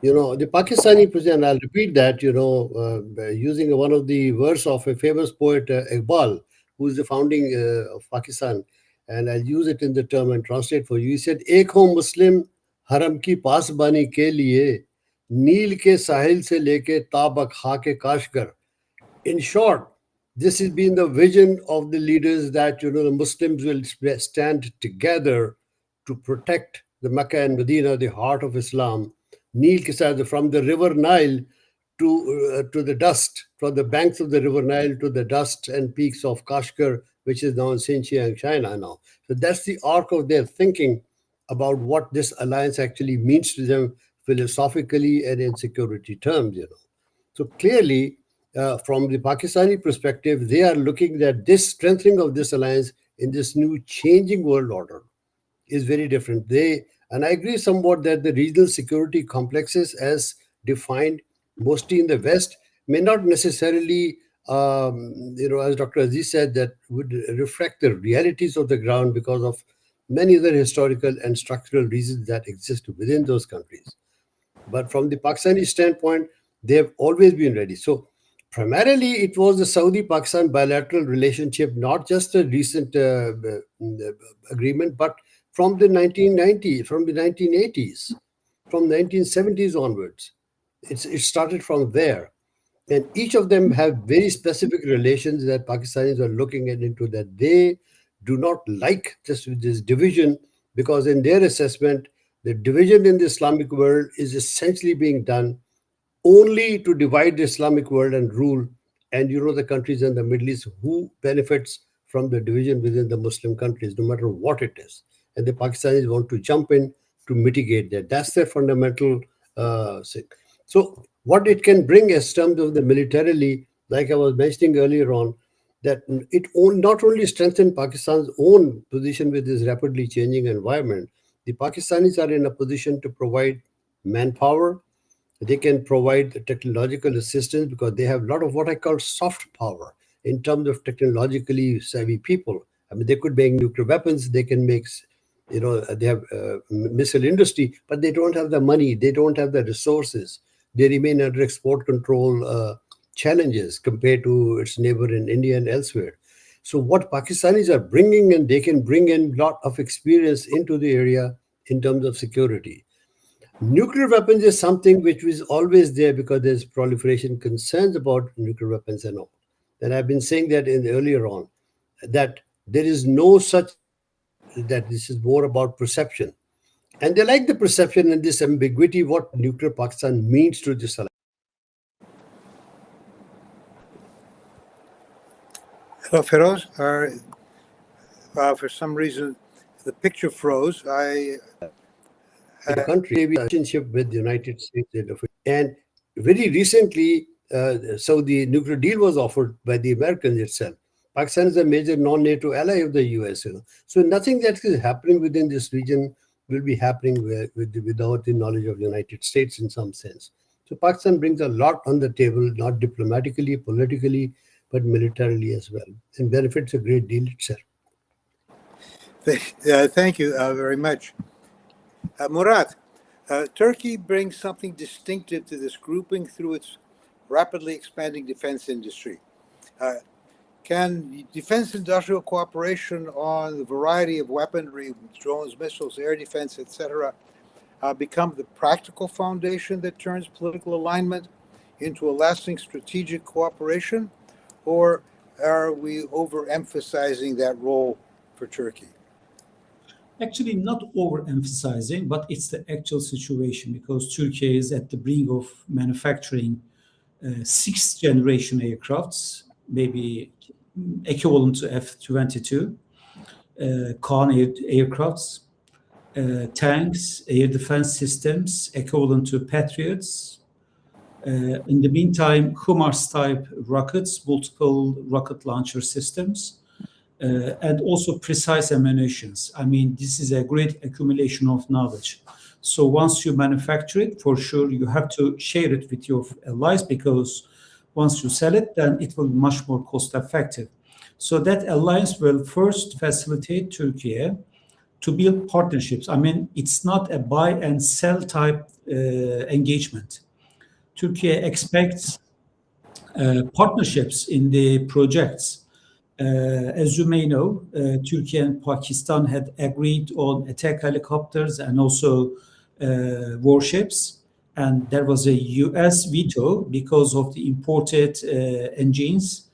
the Pakistani position, I'll repeat that, using one of the verse of a famous poet, Iqbal, who is the founding of Pakistan, and I'll use it in the term and translate for you. He said, "Ek ho Muslim haram ki pasbani ke liye, Neel ke sahil se leke tabak ha ke kashgar." In short, this has been the vision of the leaders that, the Muslims will stand together to protect the Mecca and Medina, the heart of Islam, Neel ke sahil, from the river Nile to the dust, from the banks of the river Nile to the dust and peaks of Kashgar, which is now in Xinjiang, China now. So that's the arc of their thinking about what this alliance actually means to them philosophically and in security terms, So clearly, from the Pakistani perspective, they are looking at this strengthening of this alliance in this new changing world order is very different. And I agree somewhat that the regional security complexes as defined mostly in the West may not necessarily, as Dr. Aziz said, that would reflect the realities of the ground because of many other historical and structural reasons that exist within those countries. But from the Pakistani standpoint, they have always been ready. So primarily, it was the Saudi-Pakistan bilateral relationship, not just a recent agreement, but from the 1990s, from the 1980s, from 1970s onwards. It started from there. And each of them have very specific relations that Pakistanis are looking at into that they do not like this division, because in their assessment, the division in the Islamic world is essentially being done only to divide the Islamic world and rule. And the countries in the Middle East, who benefits from the division within the Muslim countries, no matter what it is. And the Pakistanis want to jump in to mitigate that. That's their fundamental thing. So what it can bring as terms of the militarily, like I was mentioning earlier on, that it not only strengthen Pakistan's own position with this rapidly changing environment, the Pakistanis are in a position to provide manpower. They can provide the technological assistance because they have a lot of what I call soft power in terms of technologically savvy people. I mean, they could make nuclear weapons, they can make, they have missile industry, but they don't have the money, they don't have the resources. They remain under export control challenges compared to its neighbor in India and elsewhere. So what Pakistanis are bringing in, they can bring in a lot of experience into the area in terms of security. Nuclear weapons is something which was always there because there's proliferation concerns about nuclear weapons and all. And I've been saying that earlier on, that there is no such, that this is more about perception. And they like the perception and this ambiguity, what nuclear Pakistan means to this alliance. Hello, Feroz. For some reason, the picture froze. The country relationship with the United States. And very recently, so the nuclear deal was offered by the Americans itself. Pakistan is a major non-NATO ally of the US. So nothing that is happening within this region will be happening without the knowledge of the United States in some sense. So Pakistan brings a lot on the table, not diplomatically, politically, but militarily as well, and benefits a great deal itself. Thank you very much. Murat, Turkey brings something distinctive to this grouping through its rapidly expanding defense industry. Can defense industrial cooperation on the variety of weaponry, drones, missiles, air defense, etc., become the practical foundation that turns political alignment into a lasting strategic cooperation? Or are we overemphasizing that role for Turkey? Actually, not overemphasizing, but it's the actual situation because Turkey is at the brink of manufacturing sixth-generation aircrafts maybe equivalent to F-22, Khan aircrafts, tanks, air defense systems equivalent to Patriots. In the meantime, HIMARS-type rockets, multiple rocket launcher systems, and also precise ammunitions. I mean, this is a great accumulation of knowledge. So once you manufacture it, for sure, you have to share it with your allies, because once you sell it, then it will be much more cost effective. So that alliance will first facilitate Turkey to build partnerships. I mean, it's not a buy and sell type engagement. Turkey expects partnerships in the projects. As you may know, Turkey and Pakistan had agreed on attack helicopters and also warships, and there was a US veto because of the imported engines,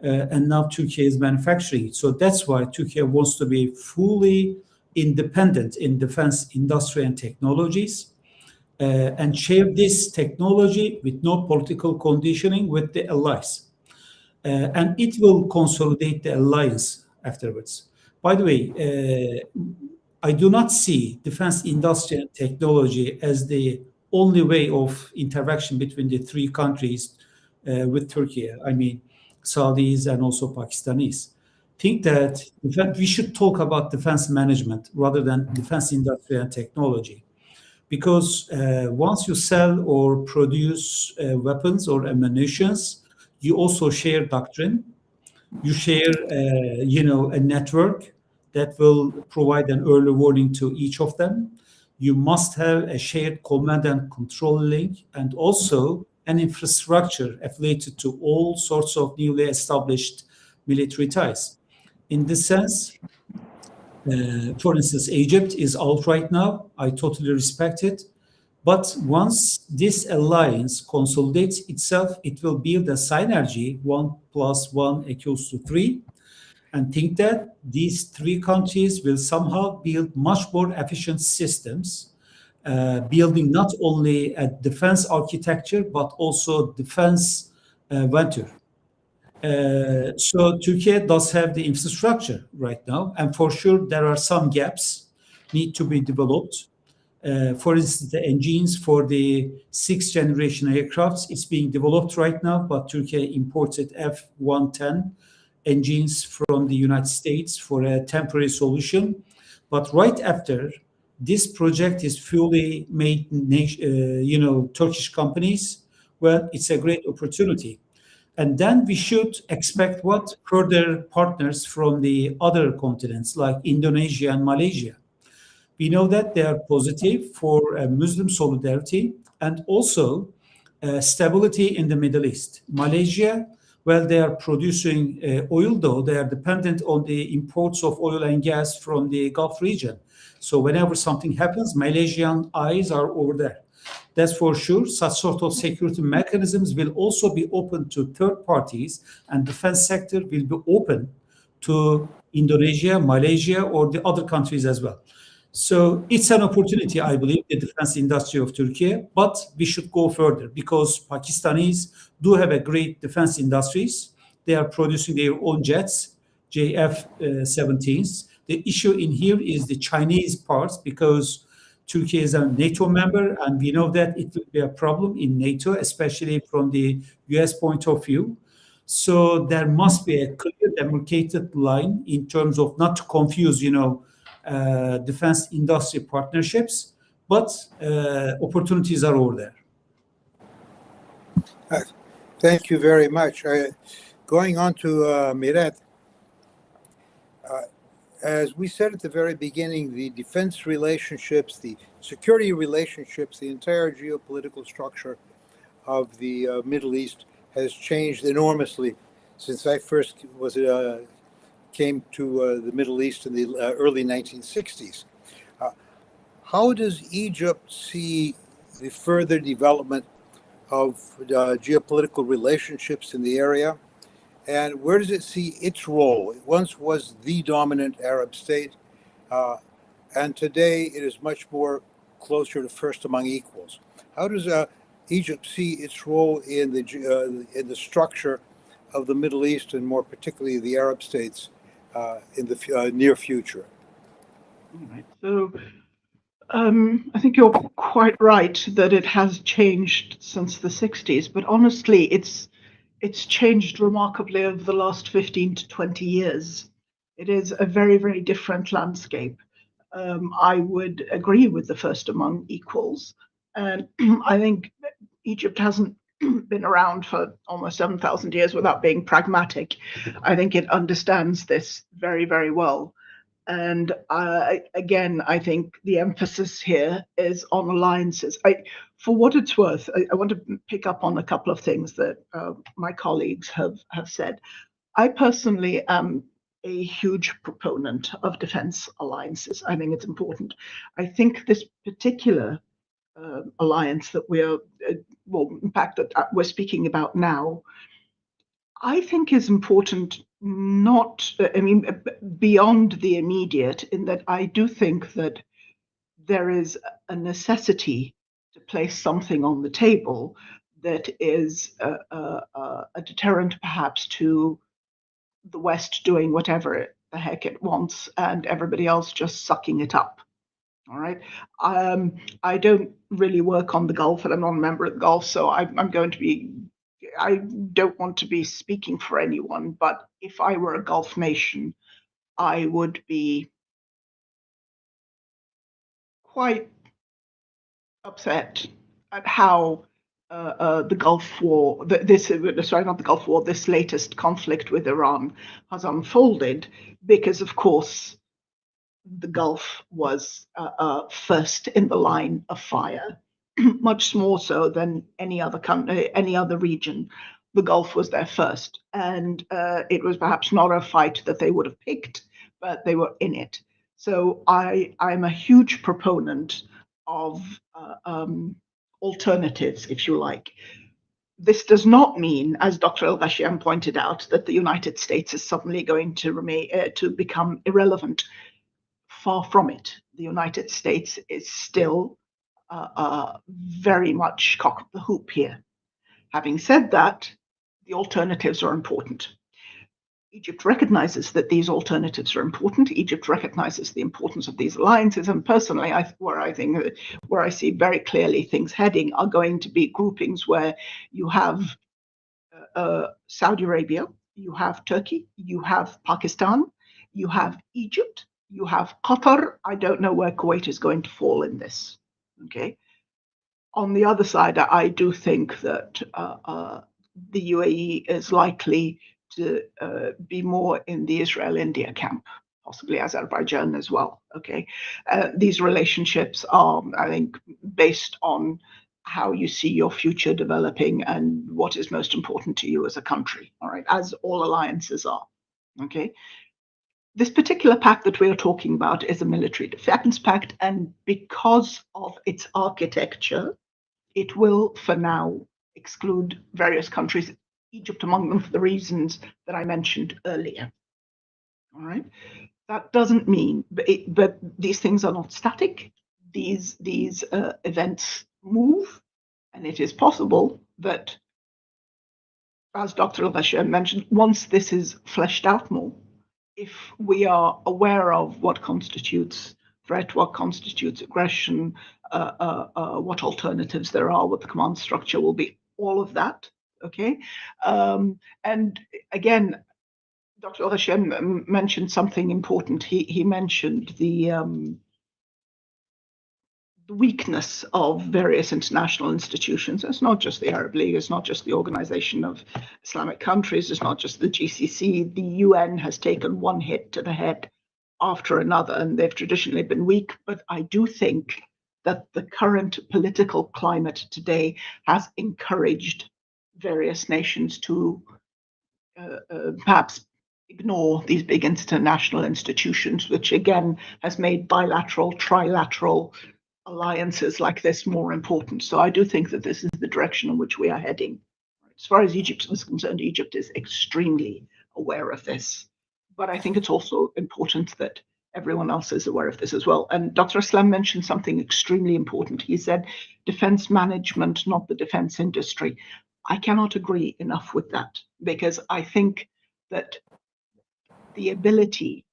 and now Turkey is manufacturing it. So that's why Turkey wants to be fully independent in defense industry and technologies, and share this technology with no political conditioning with the allies. And it will consolidate the alliance afterwards. By the way, I do not see defense industry and technology as the only way of interaction between the three countries with Turkey. I mean, Saudis and also Pakistanis. Think that in fact we should talk about defense management rather than defense industry and technology. Because once you sell or produce weapons or ammunitions, you also share doctrine. You share, a network that will provide an early warning to each of them. You must have a shared command and control link, and also an infrastructure affiliated to all sorts of newly established military ties. In this sense, for instance, Egypt is out right now. I totally respect it. But once this alliance consolidates itself, it will build a synergy, 1 + 1 = 3, and think that these three countries will somehow build much more efficient systems, building not only a defense architecture, but also defense venture. So Turkey does have the infrastructure right now, and for sure there are some gaps need to be developed. For instance, the engines for the 6th generation aircrafts is being developed right now, but Turkey imported F-110 engines from the United States for a temporary solution. But right after this project is fully made, Turkish companies, well, it's a great opportunity. And then we should expect what further partners from the other continents like Indonesia and Malaysia. We know that they are positive for Muslim solidarity and also stability in the Middle East. Malaysia, well, they are producing oil, though they are dependent on the imports of oil and gas from the Gulf region. So whenever something happens, Malaysian eyes are over there. That's for sure. Such sort of security mechanisms will also be open to third parties, and defense sector will be open to Indonesia, Malaysia, or the other countries as well. So it's an opportunity, I believe, the defense industry of Turkey, but we should go further because Pakistanis do have a great defense industries. They are producing their own jets, JF-17s. The issue in here is the Chinese parts because Turkey is a NATO member, and we know that it will be a problem in NATO, especially from the US point of view. So there must be a clear demarcated line in terms of not to confuse, defense industry partnerships, but opportunities are over there. Thank you very much. Going on to Mirette, as we said at the very beginning, the defense relationships, the security relationships, the entire geopolitical structure of the Middle East has changed enormously since I first came to the Middle East in the early 1960s. How does Egypt see the further development of geopolitical relationships in the area? And where does it see its role? It once was the dominant Arab state, and today it is much more closer to first among equals. How does Egypt see its role in the structure of the Middle East and more particularly the Arab states in the near future? All right. So I think you're quite right that it has changed since the 60s, but honestly, it's changed remarkably over the last 15 to 20 years. It is a very, very different landscape. I would agree with the first among equals. And I think Egypt hasn't been around for almost 7,000 years without being pragmatic. I think it understands this very, very well. And again, I think the emphasis here is on alliances. For what it's worth, I want to pick up on a couple of things that my colleagues have said. I personally am a huge proponent of defense alliances. I think it's important. I think this particular alliance that we're, well, in fact, that we're speaking about now, I think is important, not, I mean, beyond the immediate, in that I do think that there is a necessity to place something on the table that is a deterrent perhaps to the West doing whatever the heck it wants and everybody else just sucking it up. All right. I don't really work on the Gulf, and I'm not a member of the Gulf, so I'm going to be, I don't want to be speaking for anyone, but if I were a Gulf nation, I would be quite upset at how the Gulf War, sorry, not the Gulf War, this latest conflict with Iran has unfolded, because of course the Gulf was first in the line of fire, much more so than any other country, any other region. The Gulf was there first, and it was perhaps not a fight that they would have picked, but they were in it. So I'm a huge proponent of alternatives, if you like. This does not mean, as Dr. Alghashian pointed out, that the United States is suddenly going to remain to become irrelevant. Far from it. The United States is still very much cock of the hoop here. Having said that, the alternatives are important. Egypt recognizes that these alternatives are important. Egypt recognizes the importance of these alliances, and personally, where I see very clearly things heading are going to be groupings where you have Saudi Arabia, you have Turkey, you have Pakistan, you have Egypt, you have Qatar. I don't know where Kuwait is going to fall in this. Okay. On the other side, I do think that the UAE is likely to be more in the Israel-India camp, possibly Azerbaijan as well. Okay. These relationships are, I think, based on how you see your future developing and what is most important to you as a country. All right. As all alliances are. Okay. This particular pact that we are talking about is a military defense pact, and because of its architecture, it will, for now, exclude various countries, Egypt among them, for the reasons that I mentioned earlier. All right. That doesn't mean, but these things are not static. These events move, and it is possible that, as Dr. Alghashian mentioned, once this is fleshed out more, if we are aware of what constitutes threat, what constitutes aggression, what alternatives there are, what the command structure will be, all of that, okay? And again, Dr. Alghashian mentioned something important. He mentioned the weakness of various international institutions. It's not just the Arab League, it's not just the Organization of Islamic Countries, it's not just the GCC. The UN has taken one hit to the head after another, and they've traditionally been weak. But I do think that the current political climate today has encouraged various nations to perhaps ignore these big international institutions, which again has made bilateral, trilateral alliances like this more important. So I do think that this is the direction in which we are heading. As far as Egypt is concerned, Egypt is extremely aware of this. But I think it's also important that everyone else is aware of this as well. And Dr. Aslan mentioned something extremely important. He said defense management, not the defense industry. I cannot agree enough with that, because I think that the ability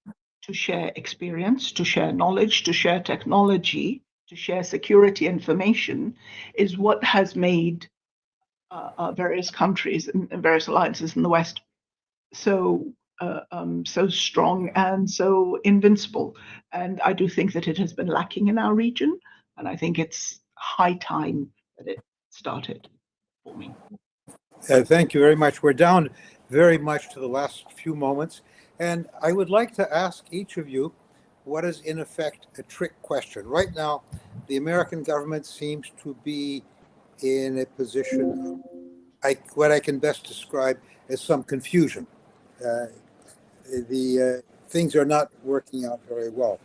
to share experience, to share knowledge, to share technology, to share security information is what has made various countries and various alliances in the West so so strong and so invincible. And I do think that it has been lacking in our region, and I think it's high time that it started forming. Thank you very much. We're down very much to the last few moments, and I would like to ask each of you what is in effect a trick question. Right now, the American government seems to be in a position, what I can best describe as some confusion. Things are not working out very well.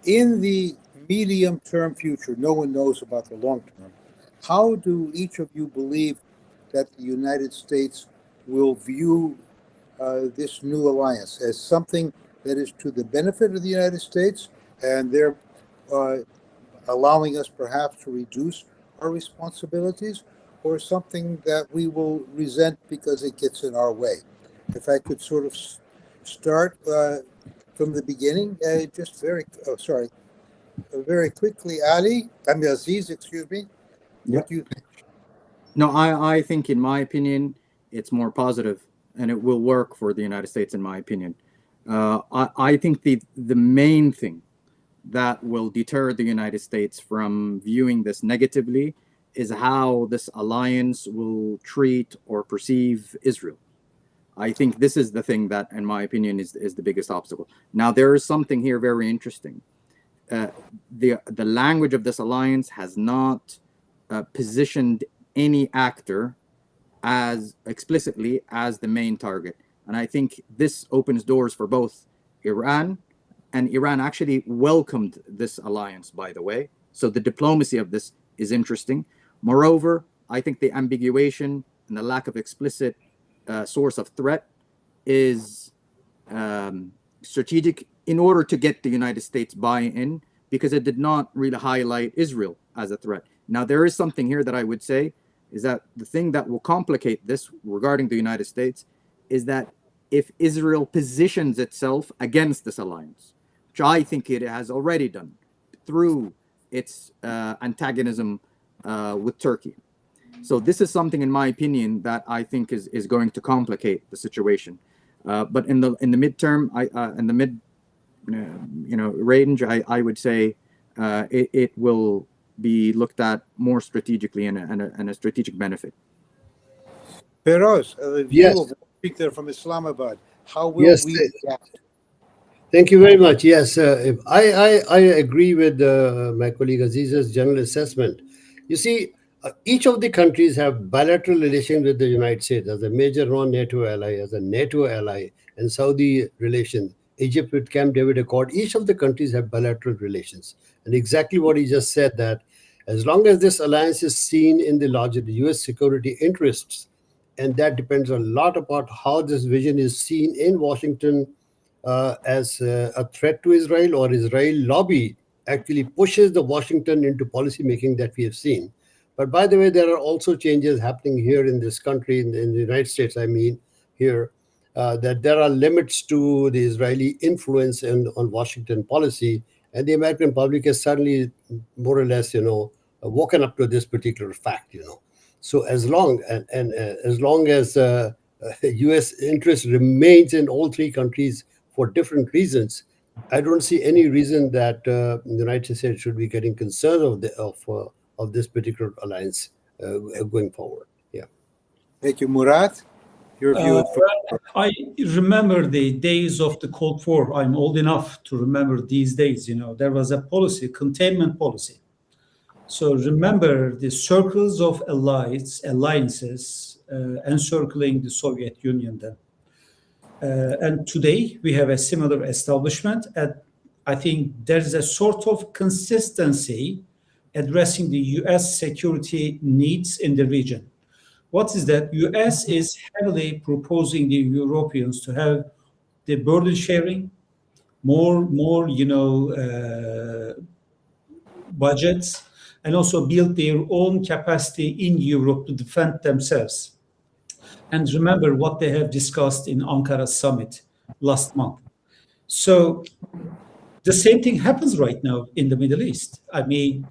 In the medium-term future, no one knows about the long term. How do each of you believe that the United States will view this new alliance as something that is to the benefit of the United States, and they're allowing us perhaps to reduce our responsibilities, or something that we will resent because it gets in our way? If I could sort of start from the beginning, just very quickly, Aziz, excuse me. What do you think? No, I think, in my opinion, it's more positive, and it will work for the United States, in my opinion. I think the main thing that will deter the United States from viewing this negatively is how this alliance will treat or perceive Israel. I think this is the thing that, in my opinion, is the biggest obstacle. Now, there is something here very interesting. The language of this alliance has not positioned any actor as explicitly as the main target. And I think this opens doors for both Iran, and Iran actually welcomed this alliance, by the way. So the diplomacy of this is interesting. Moreover, I think the ambiguation and the lack of explicit source of threat is strategic in order to get the United States buy-in, because it did not really highlight Israel as a threat. Now, there is something here that I would say is that the thing that will complicate this regarding the United States is that if Israel positions itself against this alliance, which I think it has already done through its antagonism with Turkey. So this is something, in my opinion, that I think is going to complicate the situation. But in the midterm, in the mid range, I would say it will be looked at more strategically and a strategic benefit. Feroz, the view of the speaker from Islamabad, how will we react? Thank you very much. Yes, I agree with my colleague Aziz's general assessment. You see, each of the countries have bilateral relations with the United States as a major non-NATO ally, as a NATO ally, and Saudi relation, Egypt with Camp David Accord. Each of the countries have bilateral relations. And exactly what he just said, that as long as this alliance is seen in the larger US security interests, and that depends a lot about how this vision is seen in Washington as a threat to Israel, or Israel lobby actually pushes the Washington into policy making that we have seen. But by the way, there are also changes happening here in this country, in the United States, I mean, here, that there are limits to the Israeli influence on Washington policy. And the American public has suddenly more or less, woken up to this particular fact, So as long as U.S. interest remains in all three countries for different reasons, I don't see any reason that the United States should be getting concerned of this particular alliance going forward. Yeah. Thank you, Murat. Your view. I remember the days of the Cold War. I'm old enough to remember these days. There was a policy, containment policy. So remember the circles of alliances encircling the Soviet Union then. And today we have a similar establishment. And I think there's a sort of consistency addressing the US security needs in the region. What is that? US is heavily proposing the Europeans to have the burden sharing, more budgets, and also build their own capacity in Europe to defend themselves. And remember what they have discussed in Ankara summit last month. So the same thing happens right now in the Middle East. I mean,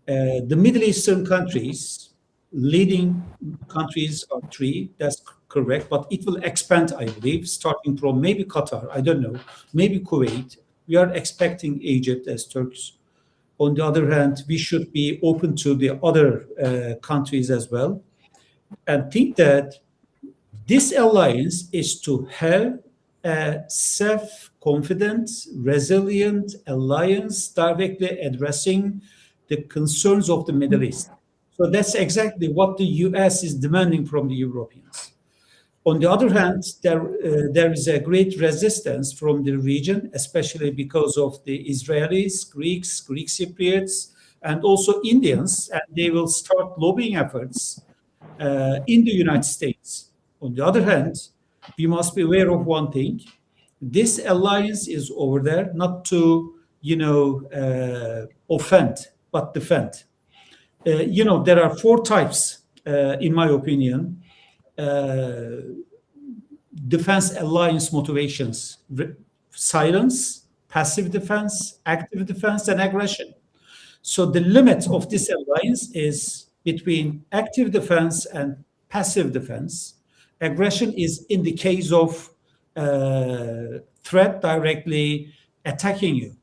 the Middle Eastern countries, leading countries are three, that's correct, but it will expand, I believe, starting from maybe Qatar, I don't know, maybe Kuwait. We are expecting Egypt as Turks. On the other hand, we should be open to the other countries as well, and think that this alliance is to have a self-confident, resilient alliance directly addressing the concerns of the Middle East. So that's exactly what the US is demanding from the Europeans. On the other hand, there is a great resistance from the region, especially because of the Israelis, Greeks, Greek Cypriots, and also Indians, and they will start lobbying efforts in the United States. On the other hand, we must be aware of one thing. This alliance is over there not to, offend, but defend. There are four types, in my opinion, defense alliance motivations: silence, passive defense, active defense, and aggression. So the limit of this alliance is between active defense and passive defense. Aggression is in the case of threat directly attacking you.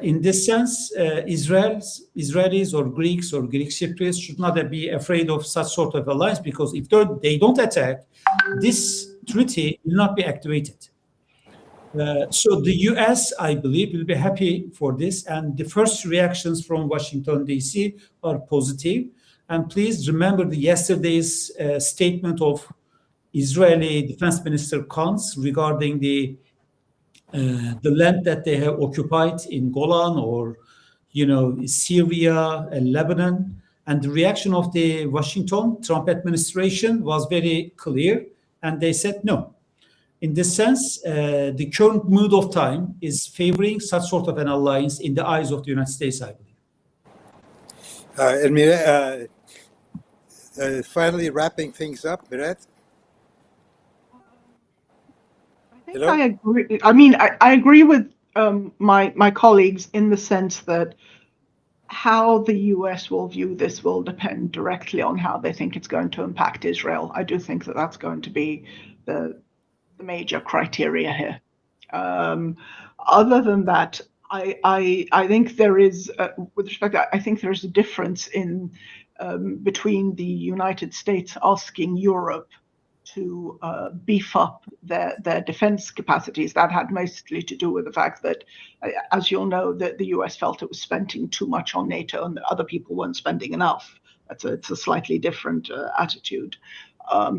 In this sense, Israelis or Greeks or Greek Cypriots should not be afraid of such sort of alliance, because if they don't attack, this treaty will not be activated. So the US, I believe, will be happy for this, and the first reactions from Washington, D.C. are positive. And please remember yesterday's statement of Israeli Defense Minister Katz regarding the land that they have occupied in Golan or, Syria and Lebanon. And the reaction of the Washington Trump administration was very clear, and they said no. In this sense, the current mood of time is favoring such sort of an alliance in the eyes of the United States, I believe. And Mirette, finally wrapping things up, Mirette. I agree. I mean, I agree with my colleagues in the sense that how the US will view this will depend directly on how they think it's going to impact Israel. I do think that that's going to be the major criteria here. Other than that, I think there is, with respect, I think there is a difference in between the United States asking Europe to beef up their defense capacities. That had mostly to do with the fact that, as you'll know, that the US felt it was spending too much on NATO and that other people weren't spending enough. It's a slightly different attitude.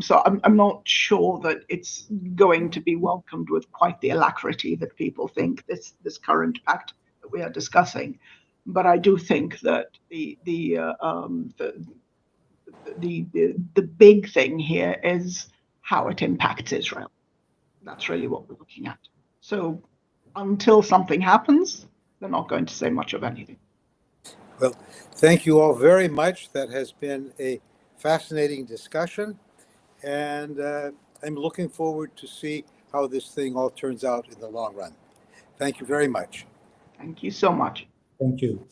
So I'm not sure that it's going to be welcomed with quite the alacrity that people think this current pact that we are discussing. But I do think that the big thing here is how it impacts Israel. That's really what we're looking at. So until something happens, they're not going to say much of anything. Well, thank you all very much. That has been a fascinating discussion. And I'm looking forward to see how this thing all turns out in the long run. Thank you very much. Thank you so much. Thank you.